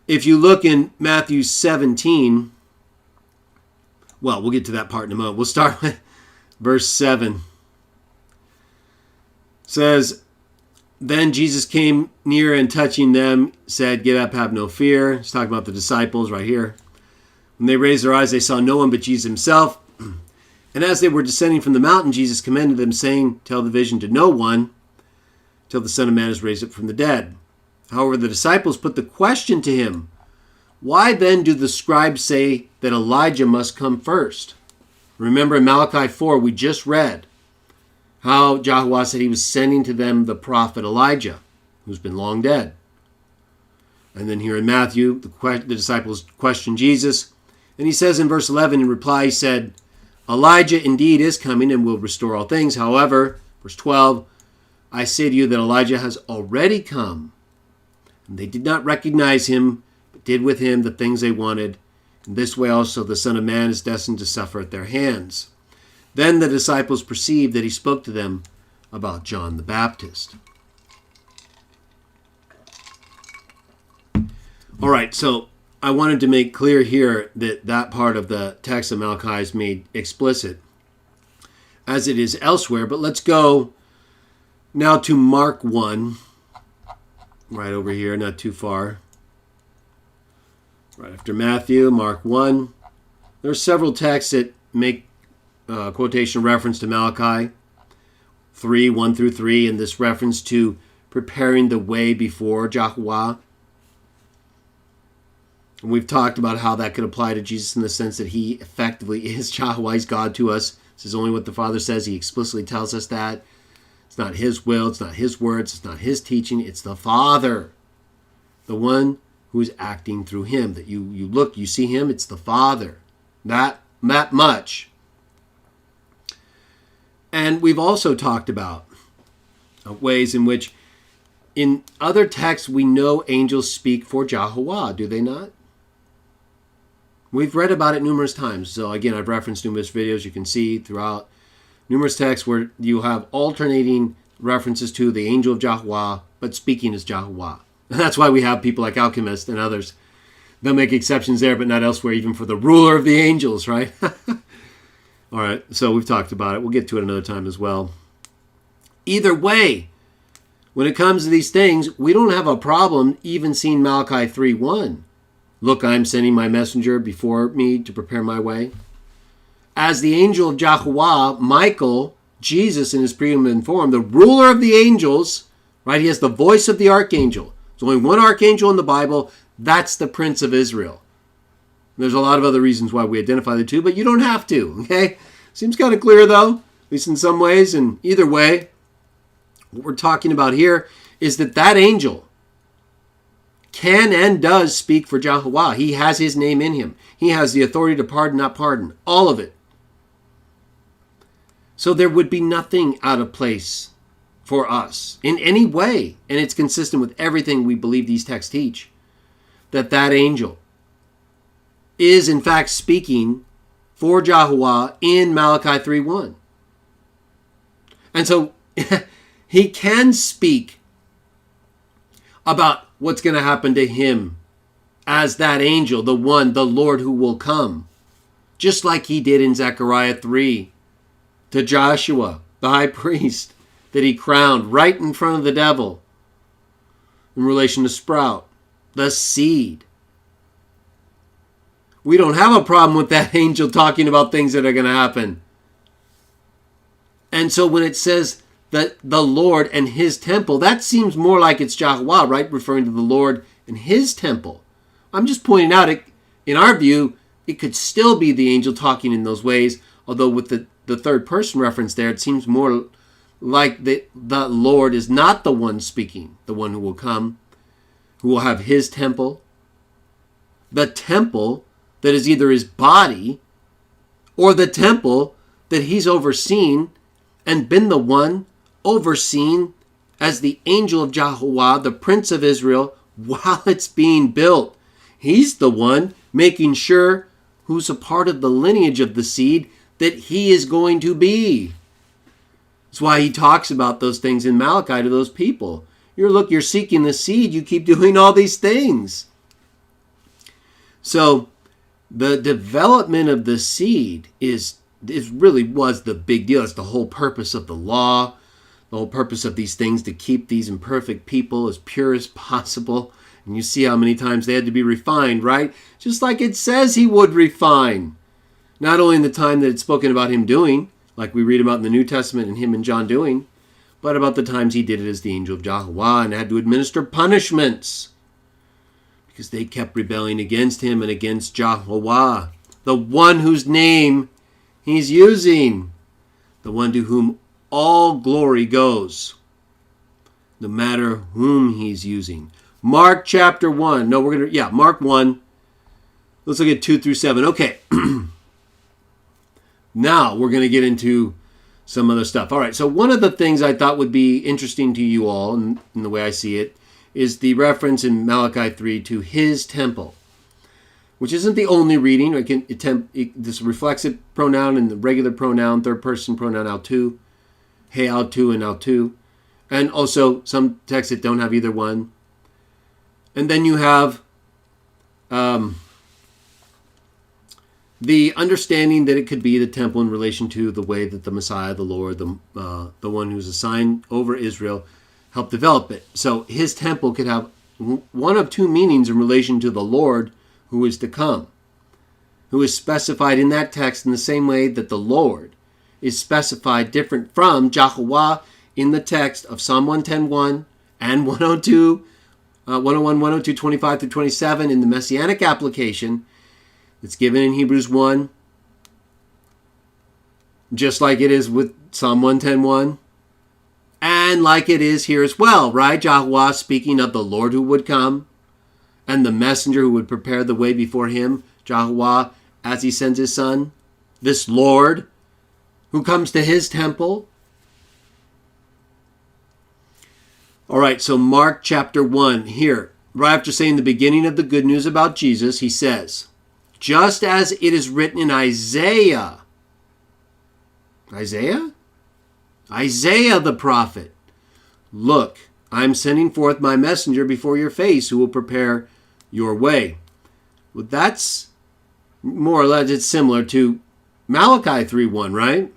A: If you look in Matthew 17, well, we'll get to that part in a moment. We'll start with verse 7. It says, "Then Jesus came near and touching them, said, 'Get up, have no fear.'" He's talking about the disciples right here. "When they raised their eyes, they saw no one but Jesus himself. And as they were descending from the mountain, Jesus commanded them, saying, 'Tell the vision to no one till the Son of Man is raised up from the dead.' However, the disciples put the question to him, 'Why then do the scribes say that Elijah must come first?'" Remember in Malachi 4, we just read how Jehovah said he was sending to them the prophet Elijah, who's been long dead. And then here in Matthew, the disciples question Jesus. And he says in verse 11, in reply, he said, "Elijah indeed is coming and will restore all things. However," verse 12, "I say to you that Elijah has already come. And they did not recognize him, did with him the things they wanted. In this way also the Son of Man is destined to suffer at their hands. Then the disciples perceived that he spoke to them about John the Baptist. All right, so I wanted to make clear here that that part of the text of Malachi is made explicit, as it is elsewhere. But let's go now to Mark 1, right over here, not too far. Right after Matthew, Mark 1. There are several texts that make quotation reference to Malachi 3, 1 through 3, and this reference to preparing the way before JahWah. And we've talked about how that could apply to Jesus in the sense that he effectively is JahWah. He's God to us. This is only what the Father says. He explicitly tells us that. It's not his will. It's not his words. It's not his teaching. It's the Father. The one who's acting through him. That you look, you see him. It's the Father. That much. And we've also talked about ways in which in other texts we know angels speak for JahWah. Do they not? We've read about it numerous times. So again, I've referenced numerous videos. You can see throughout numerous texts where you have alternating references to the angel of JahWah, but speaking as JahWah. And that's why we have people like alchemists and others. They'll make exceptions there, but not elsewhere, even for the ruler of the angels, right? All right, so we've talked about it. We'll get to it another time as well. Either way, when it comes to these things, we don't have a problem even seeing Malachi 3:1. Look, I'm sending my messenger before me to prepare my way. As the angel of JahWah, Michael, Jesus in his preeminent form, the ruler of the angels, right? He has the voice of the archangel. There's only one archangel in the Bible. That's the Prince of Israel. There's a lot of other reasons why we identify the two, but you don't have to, okay? Seems kind of clear, though, at least in some ways. And either way, what we're talking about here is that angel can and does speak for JahWah. He has his name in him. He has the authority to pardon, not pardon. All of it. So there would be nothing out of place for us in any way. And it's consistent with everything we believe these texts teach. That angel is in fact speaking for JahWah in Malachi 3:1. And so he can speak about what's going to happen to him as that angel, the one, the Lord who will come. Just like he did in Zechariah 3 to Joshua, the high priest, that he crowned right in front of the devil in relation to sprout, the seed. We don't have a problem with that angel talking about things that are going to happen. And so when it says that the Lord and his temple, that seems more like it's JahWah, right? Referring to the Lord and his temple. I'm just pointing out, in our view, it could still be the angel talking in those ways, although with the third person reference there, it seems more like the Lord is not the one speaking, the one who will come, who will have his temple. The temple that is either his body or the temple that he's overseen and been the one overseen as the angel of JahWah, the Prince of Israel, while it's being built. He's the one making sure who's a part of the lineage of the seed that he is going to be. That's why he talks about those things in Malachi to those people. You're seeking the seed, you keep doing all these things. So the development of the seed really was the big deal. It's the whole purpose of the law, the whole purpose of these things, to keep these imperfect people as pure as possible. And you see how many times they had to be refined, right? Just like it says he would refine. Not only in the time that it's spoken about him doing, like we read about in the New Testament and him and John doing, but about the times he did it as the angel of JahWah and had to administer punishments because they kept rebelling against him and against JahWah, the one whose name he's using, the one to whom all glory goes, no matter whom he's using. Mark chapter 1. Mark 1. Let's look at 2 through 7. Okay. Now we're going to get into some other stuff. All right, so one of the things I thought would be interesting to you all, in the way I see it, is the reference in Malachi 3 to his temple, which isn't the only reading. This reflexive pronoun and the regular pronoun, third person pronoun autu, he autu and autu, and also some texts that don't have either one. And then you have the understanding that it could be the temple in relation to the way that the Messiah, the Lord, the one who's assigned over Israel, helped develop it. So his temple could have one of two meanings in relation to the Lord who is to come, who is specified in that text in the same way that the Lord is specified different from Yahuwah in the text of Psalm 110:1 and 102, 101, 102, 25 through 27 in the Messianic application. It's given in Hebrews 1, just like it is with Psalm 110:1, and like it is here as well, right? Yahuwah speaking of the Lord who would come, and the messenger who would prepare the way before him, Yahuwah, as he sends his son, this Lord who comes to his temple. All right, so Mark chapter 1 here, right after saying the beginning of the good news about Jesus, he says, just as it is written in Isaiah the prophet, look, I am sending forth my messenger before your face who will prepare your way. Well, that's more or less, it's similar to Malachi 3:1, right?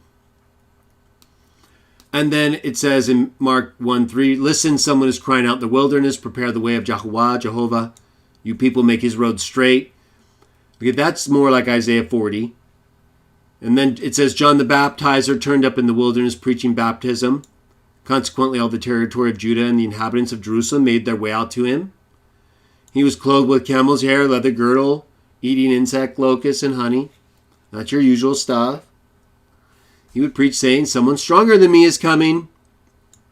A: And then it says in Mark 1:3, listen, someone is crying out in the wilderness, prepare the way of Yahuwah, Jehovah. You people make his road straight. Okay, that's more like Isaiah 40. And then it says, John the Baptizer turned up in the wilderness preaching baptism. Consequently, all the territory of Judah and the inhabitants of Jerusalem made their way out to him. He was clothed with camel's hair, leather girdle, eating insect, locusts, and honey. Not your usual stuff. He would preach saying, someone stronger than me is coming.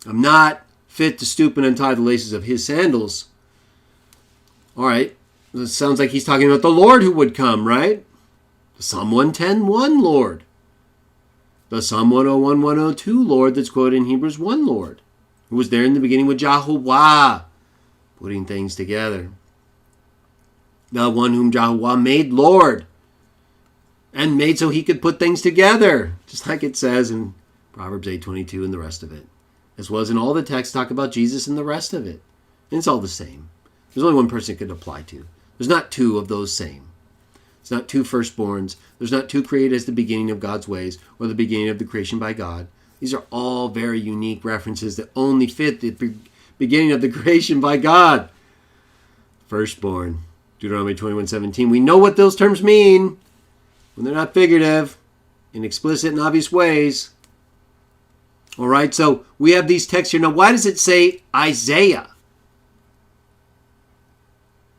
A: I'm not fit to stoop and untie the laces of his sandals. All right. It sounds like he's talking about the Lord who would come, right? The Psalm 110:1 Lord. The Psalm 101, 102 Lord that's quoted in Hebrews 1 Lord, who was there in the beginning with Yahuwah, putting things together. The one whom Yahuwah made Lord, and made so he could put things together, just like it says in Proverbs 8:22 and the rest of it, as well as in all the texts talk about Jesus and the rest of it. And it's all the same. There's only one person it could apply to. There's not two of those same. It's not two firstborns. There's not two created as the beginning of God's ways or the beginning of the creation by God. These are all very unique references that only fit the beginning of the creation by God. Firstborn, Deuteronomy 21:17. We know what those terms mean when they're not figurative, in explicit and obvious ways. All right, so we have these texts here. Now, why does it say Isaiah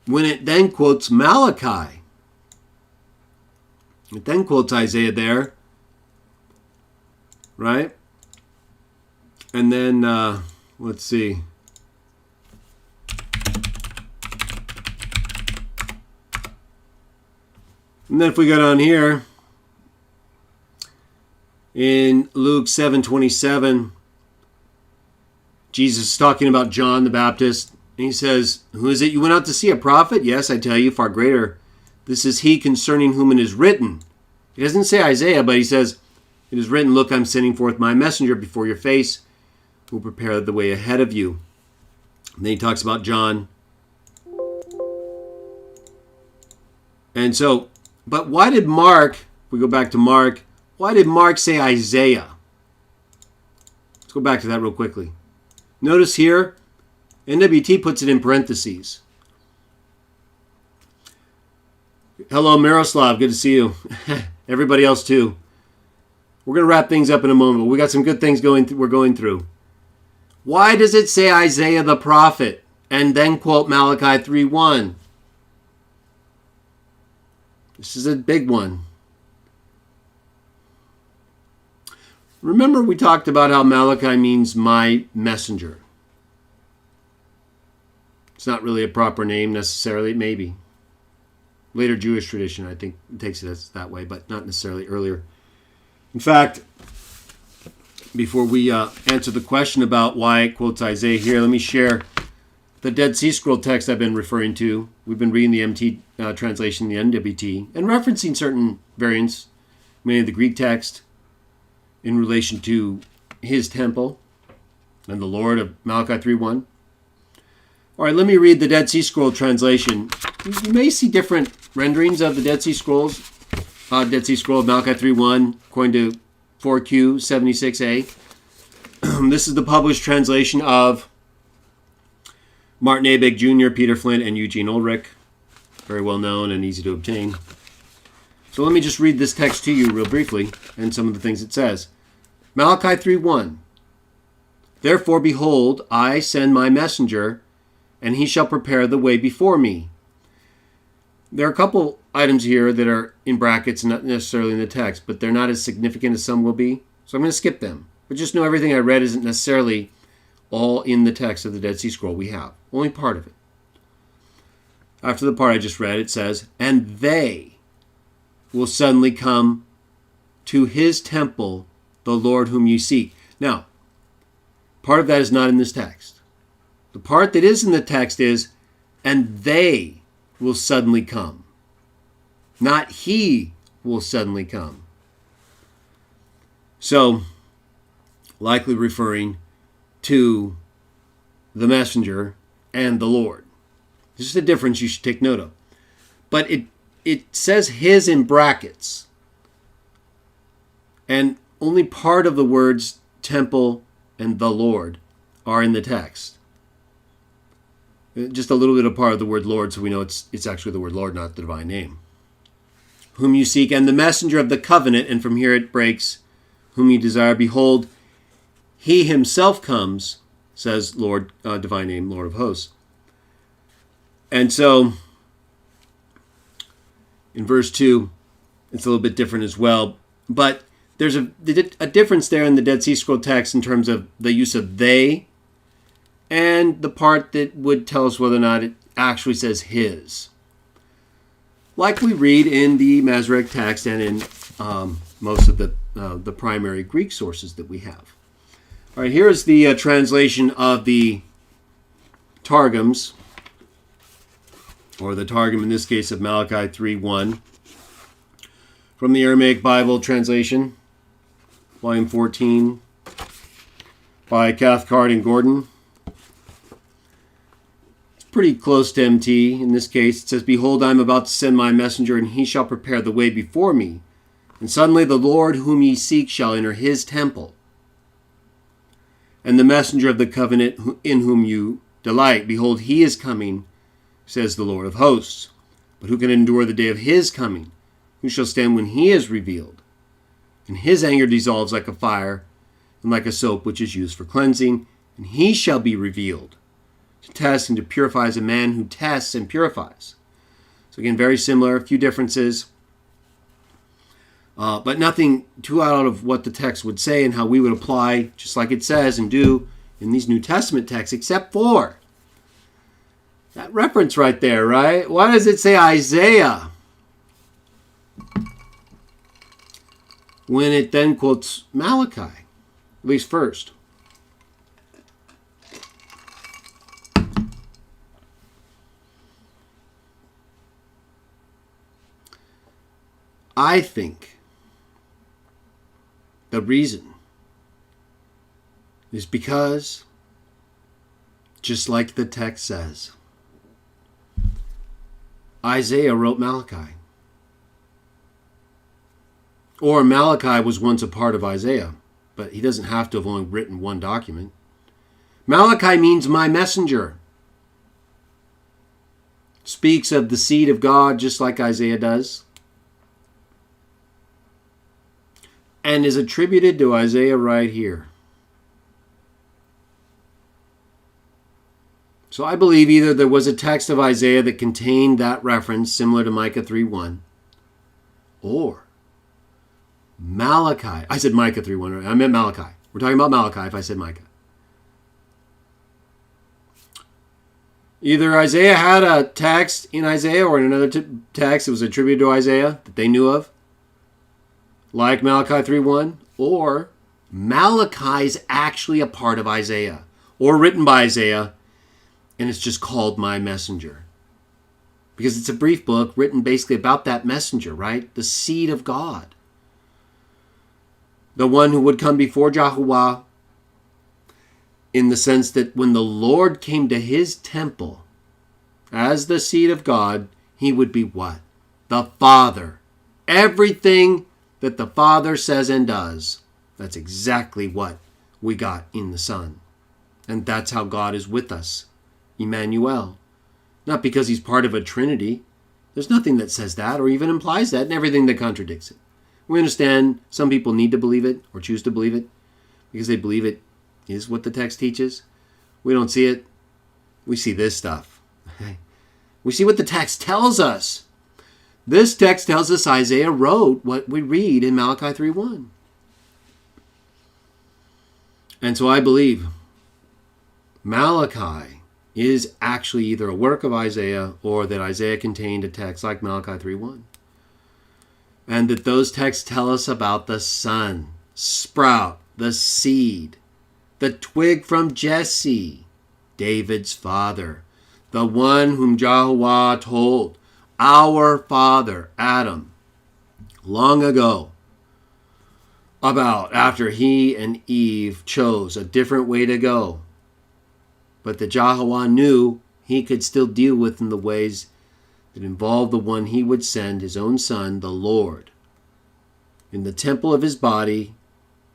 A: when it then quotes Malachi? It then quotes Isaiah there, right? And then, let's see. And then if we go down here, in Luke 7:27, Jesus is talking about John the Baptist. And he says, who is it you went out to see? A prophet? Yes, I tell you, far greater. This is he concerning whom it is written. He doesn't say Isaiah, but he says, it is written, look, I'm sending forth my messenger before your face, who will prepare the way ahead of you. And then he talks about John. And so, but why did Mark, if we go back to Mark, why did Mark say Isaiah? Let's go back to that real quickly. Notice here, NWT puts it in parentheses. Hello, Miroslav. Good to see you. Everybody else, too. We're going to wrap things up in a moment. We got some good things we're going through. Why does it say Isaiah the prophet and then quote Malachi 3:1? This is a big one. Remember we talked about how Malachi means my messenger. It's not really a proper name necessarily, maybe. Later Jewish tradition, I think, takes it as that way, but not necessarily earlier. In fact, before we answer the question about why it quotes Isaiah here, let me share the Dead Sea Scroll text I've been referring to, we've been reading the MT translation, the NWT, and referencing certain variants, mainly the Greek text, in relation to his temple and the Lord of Malachi 3:1. All right, let me read the Dead Sea Scroll translation. You may see different renderings of the Dead Sea Scrolls. Dead Sea Scroll of Malachi 3:1, according to 4Q 76a. This is the published translation of Martin Abegg Jr., Peter Flint, and Eugene Ulrich. Very well known and easy to obtain. So let me just read this text to you real briefly and some of the things it says. Malachi 3:1. Therefore, behold, I send my messenger, and he shall prepare the way before me. There are a couple items here that are in brackets, not necessarily in the text, but they're not as significant as some will be. So I'm going to skip them. But just know everything I read isn't necessarily all in the text of the Dead Sea Scroll we have. Only part of it. After the part I just read, it says, and they will suddenly come to his temple, the Lord whom you seek. Now, part of that is not in this text. The part that is in the text is, and they will suddenly come. Not he will suddenly come. So, likely referring to the messenger and the Lord. This is a difference you should take note of. But it says his in brackets. And only part of the words temple and the Lord are in the text. Just a little bit of part of the word Lord, so we know it's actually the word Lord, not the divine name. Whom you seek, and the messenger of the covenant, and from here it breaks, whom you desire. Behold, he himself comes, says Lord, divine name, Lord of hosts. And so, in verse 2, it's a little bit different as well. But there's a difference there in the Dead Sea Scroll text in terms of the use of they, and the part that would tell us whether or not it actually says his. Like we read in the Masoretic text and in most of the primary Greek sources that we have. All right, here's the translation of the Targums, or the Targum in this case of Malachi 3:1, from the Aramaic Bible translation, volume 14, by Cathcart and Gordon. It's pretty close to MT in this case. It says, behold, I am about to send my messenger, and he shall prepare the way before me. And suddenly the Lord whom ye seek shall enter his temple. And the messenger of the covenant in whom you delight, behold, he is coming, says the Lord of hosts. But who can endure the day of his coming? Who shall stand when he is revealed? And his anger dissolves like a fire, and like a soap which is used for cleansing. And he shall be revealed, to test and to purify as a man who tests and purifies. So again, very similar, a few differences. But nothing too out of what the text would say and how we would apply, just like it says and do in these New Testament texts, except for that reference right there, right? Why does it say Isaiah when it then quotes Malachi, at least first? I think the reason is because, just like the text says, Isaiah wrote Malachi. Or Malachi was once a part of Isaiah, but he doesn't have to have only written one document. Malachi means my messenger. Speaks of the seed of God just like Isaiah does. And is attributed to Isaiah right here. So I believe either there was a text of Isaiah that contained that reference, similar to Micah 3:1, or Malachi. I said Micah 3:1. I meant Malachi. We're talking about Malachi if I said Micah. Either Isaiah had a text in Isaiah or in another text that was attributed to Isaiah that they knew of, like Malachi 3:1, or Malachi is actually a part of Isaiah, or written by Isaiah, And it's just called My Messenger. Because it's a brief book written basically about that messenger, right? The seed of God. The one who would come before Yahuwah, in the sense that when the Lord came to his temple as the seed of God, he would be what? The Father. Everything that the Father says and does, that's exactly what we got in the Son. And that's how God is with us. Emmanuel. Not because he's part of a Trinity. There's nothing that says that or even implies that, and everything that contradicts it. We understand some people need to believe it or choose to believe it because they believe it is what the text teaches. We don't see it. We see this stuff. We see what the text tells us. This text tells us Isaiah wrote what we read in Malachi 3:1. And so I believe Malachi is actually either a work of Isaiah or that Isaiah contained a text like Malachi 3:1. And that those texts tell us about the son, sprout, the seed, the twig from Jesse, David's father, the one whom Yahuwah told our father Adam long ago about after he and Eve chose a different way to go, but that Yahuwah knew he could still deal with in the ways that involved the one he would send, his own son, the Lord, in the temple of his body,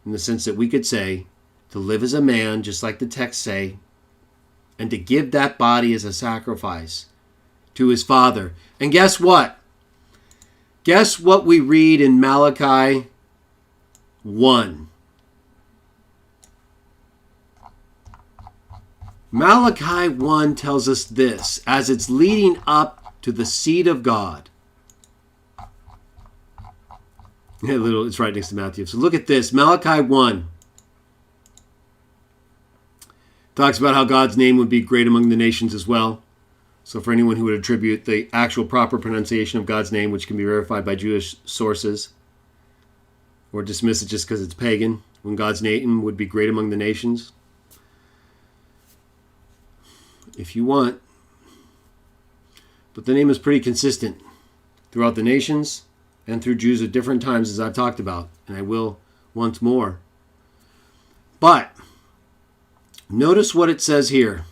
A: in the sense that we could say, to live as a man, just like the texts say, and to give that body as a sacrifice to his Father. And guess what? Guess what we read in Malachi 1? Malachi 1 tells us this, as it's leading up to the seed of God. It's right next to Matthew. So look at this. Malachi 1 talks about how God's name would be great among the nations as well. So for anyone who would attribute the actual proper pronunciation of God's name, which can be verified by Jewish sources, or dismiss it just because it's pagan, when God's name would be great among the nations, if you want. But the name is pretty consistent throughout the nations and through Jews at different times, as I've talked about, and I will once more. But notice what it says here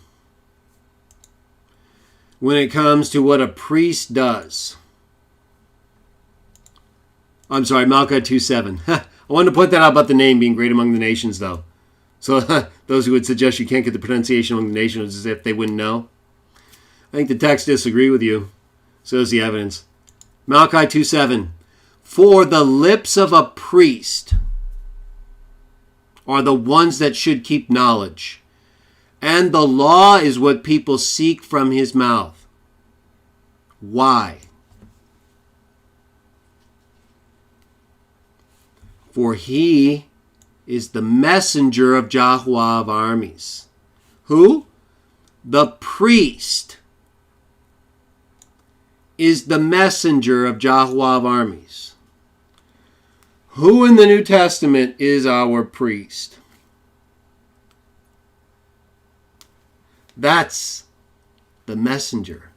A: when it comes to what a priest does. I'm sorry, Malachi 2:7. I wanted to point that out about the name being great among the nations, though. So those who would suggest you can't get the pronunciation among the nations as if they wouldn't know. I think the text disagrees with you. So is the evidence. Malachi 2:7. For the lips of a priest are the ones that should keep knowledge, and the law is what people seek from his mouth. Why? For he is the messenger of Yahuwah of armies. Who? The priest is the messenger of Yahuwah of armies. Who in the New Testament is our priest? That's the messenger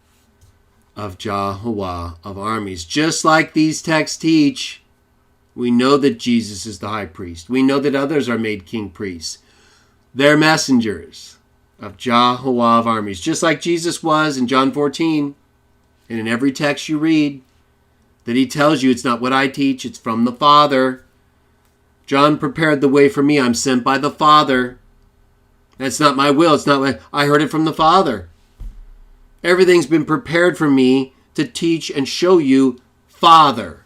A: of Yahuwah of armies. Just like these texts teach, we know that Jesus is the high priest. We know that others are made king priests. They're messengers of Yahuwah of armies. Just like Jesus was in John 14. And in every text you read, that he tells you it's not what I teach, it's from the Father. John prepared the way for me. I'm sent by the Father. That's not my will. It's not I heard it from the Father. Everything's been prepared for me to teach and show you Father.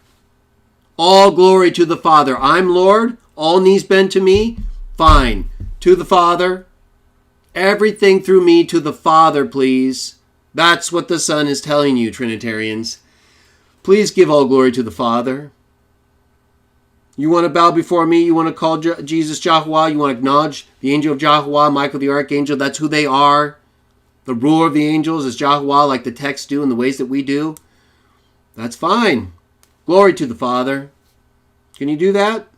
A: All glory to the Father. I'm Lord. All knees bend to me. Fine. To the Father. Everything through me to the Father, please. That's what the Son is telling you, Trinitarians. Please give all glory to the Father. You want to bow before me? You want to call Jesus Yahuwah? You want to acknowledge the angel of Yahuwah, Michael the archangel? That's who they are. The ruler of the angels is Yahuwah, like the texts do in the ways that we do. That's fine. Glory to the Father. Can you do that?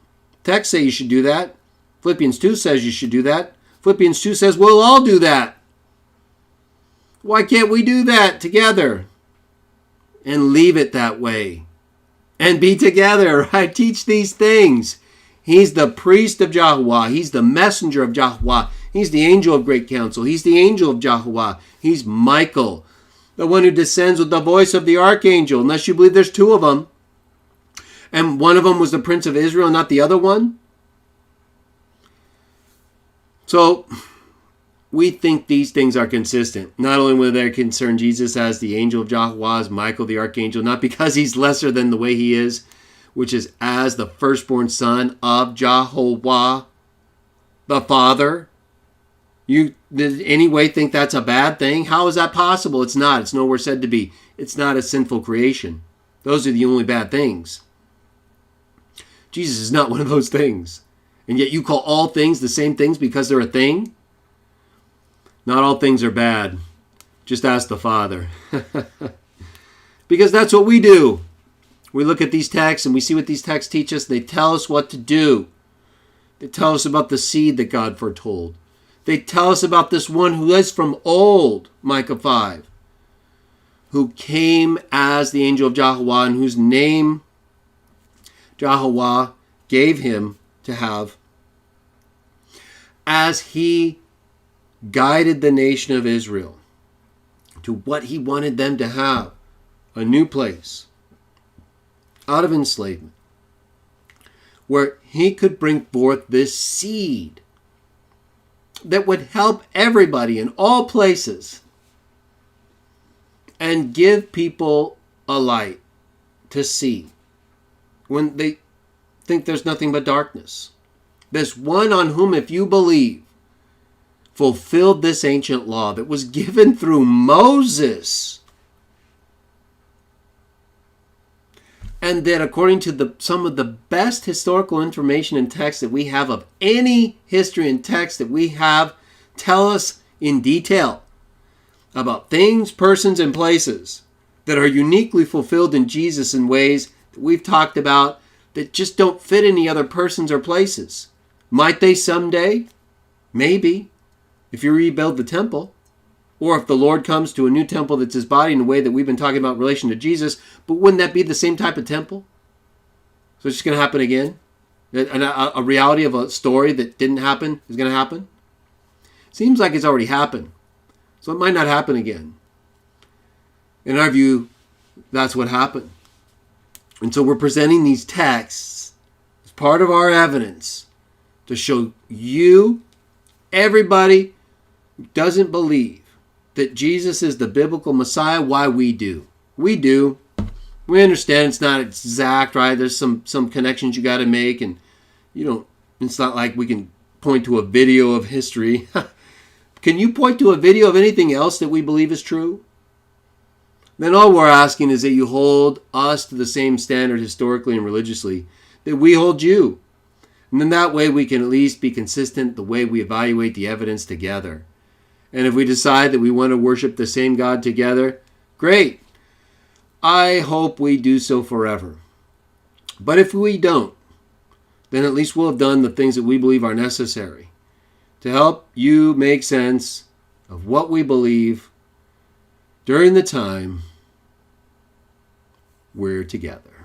A: Texts say you should do that. Philippians 2 says you should do that. Philippians 2 says we'll all do that. Why can't we do that together? And leave it that way. And be together. I teach these things. He's the priest of Yahuwah. He's the messenger of Yahuwah. He's the angel of great counsel. He's the angel of Yahuwah. He's Michael, the one who descends with the voice of the archangel, unless you believe there's two of them. And one of them was the Prince of Israel, not the other one. So we think these things are consistent. Not only when they're concerned Jesus as the angel of Yahuwah, as Michael the archangel, not because he's lesser than the way he is, which is as the firstborn son of Yahuwah, the Father. You did any way think that's a bad thing? How is that possible? It's not. It's nowhere said to be. It's not a sinful creation. Those are the only bad things. Jesus is not one of those things. And yet you call all things the same things because they're a thing? Not all things are bad. Just ask the Father. Because that's what we do. We look at these texts and we see what these texts teach us. They tell us what to do. They tell us about the seed that God foretold. They tell us about this one who is from old, Micah 5, who came as the angel of Yahuwah and whose name Yahuwah gave him to have as he guided the nation of Israel to what he wanted them to have, a new place out of enslavement, where he could bring forth this seed that would help everybody in all places and give people a light to see when they think there's nothing but darkness. This one on whom, if you believe, fulfilled this ancient law that was given through Moses. And that according to some of the best historical information and text that we have of any history and text that we have, tell us in detail about things, persons, and places that are uniquely fulfilled in Jesus in ways that we've talked about that just don't fit any other persons or places. Might they someday? Maybe. If you rebuild the temple. Or if the Lord comes to a new temple that's his body in a way that we've been talking about in relation to Jesus. But wouldn't that be the same type of temple? So it's just going to happen again? A reality of a story that didn't happen is going to happen? Seems like it's already happened. So it might not happen again. In our view, that's what happened. And so we're presenting these texts as part of our evidence to show you, everybody who doesn't believe that Jesus is the biblical Messiah, why we do. We do. We understand it's not exact, right? There's some connections you got to make, and it's not like we can point to a video of history. Can you point to a video of anything else that we believe is true? Then all we're asking is that you hold us to the same standard historically and religiously that we hold you. And then that way we can at least be consistent the way we evaluate the evidence together. And if we decide that we want to worship the same God together, great. I hope we do so forever. But if we don't, then at least we'll have done the things that we believe are necessary to help you make sense of what we believe during the time we're together.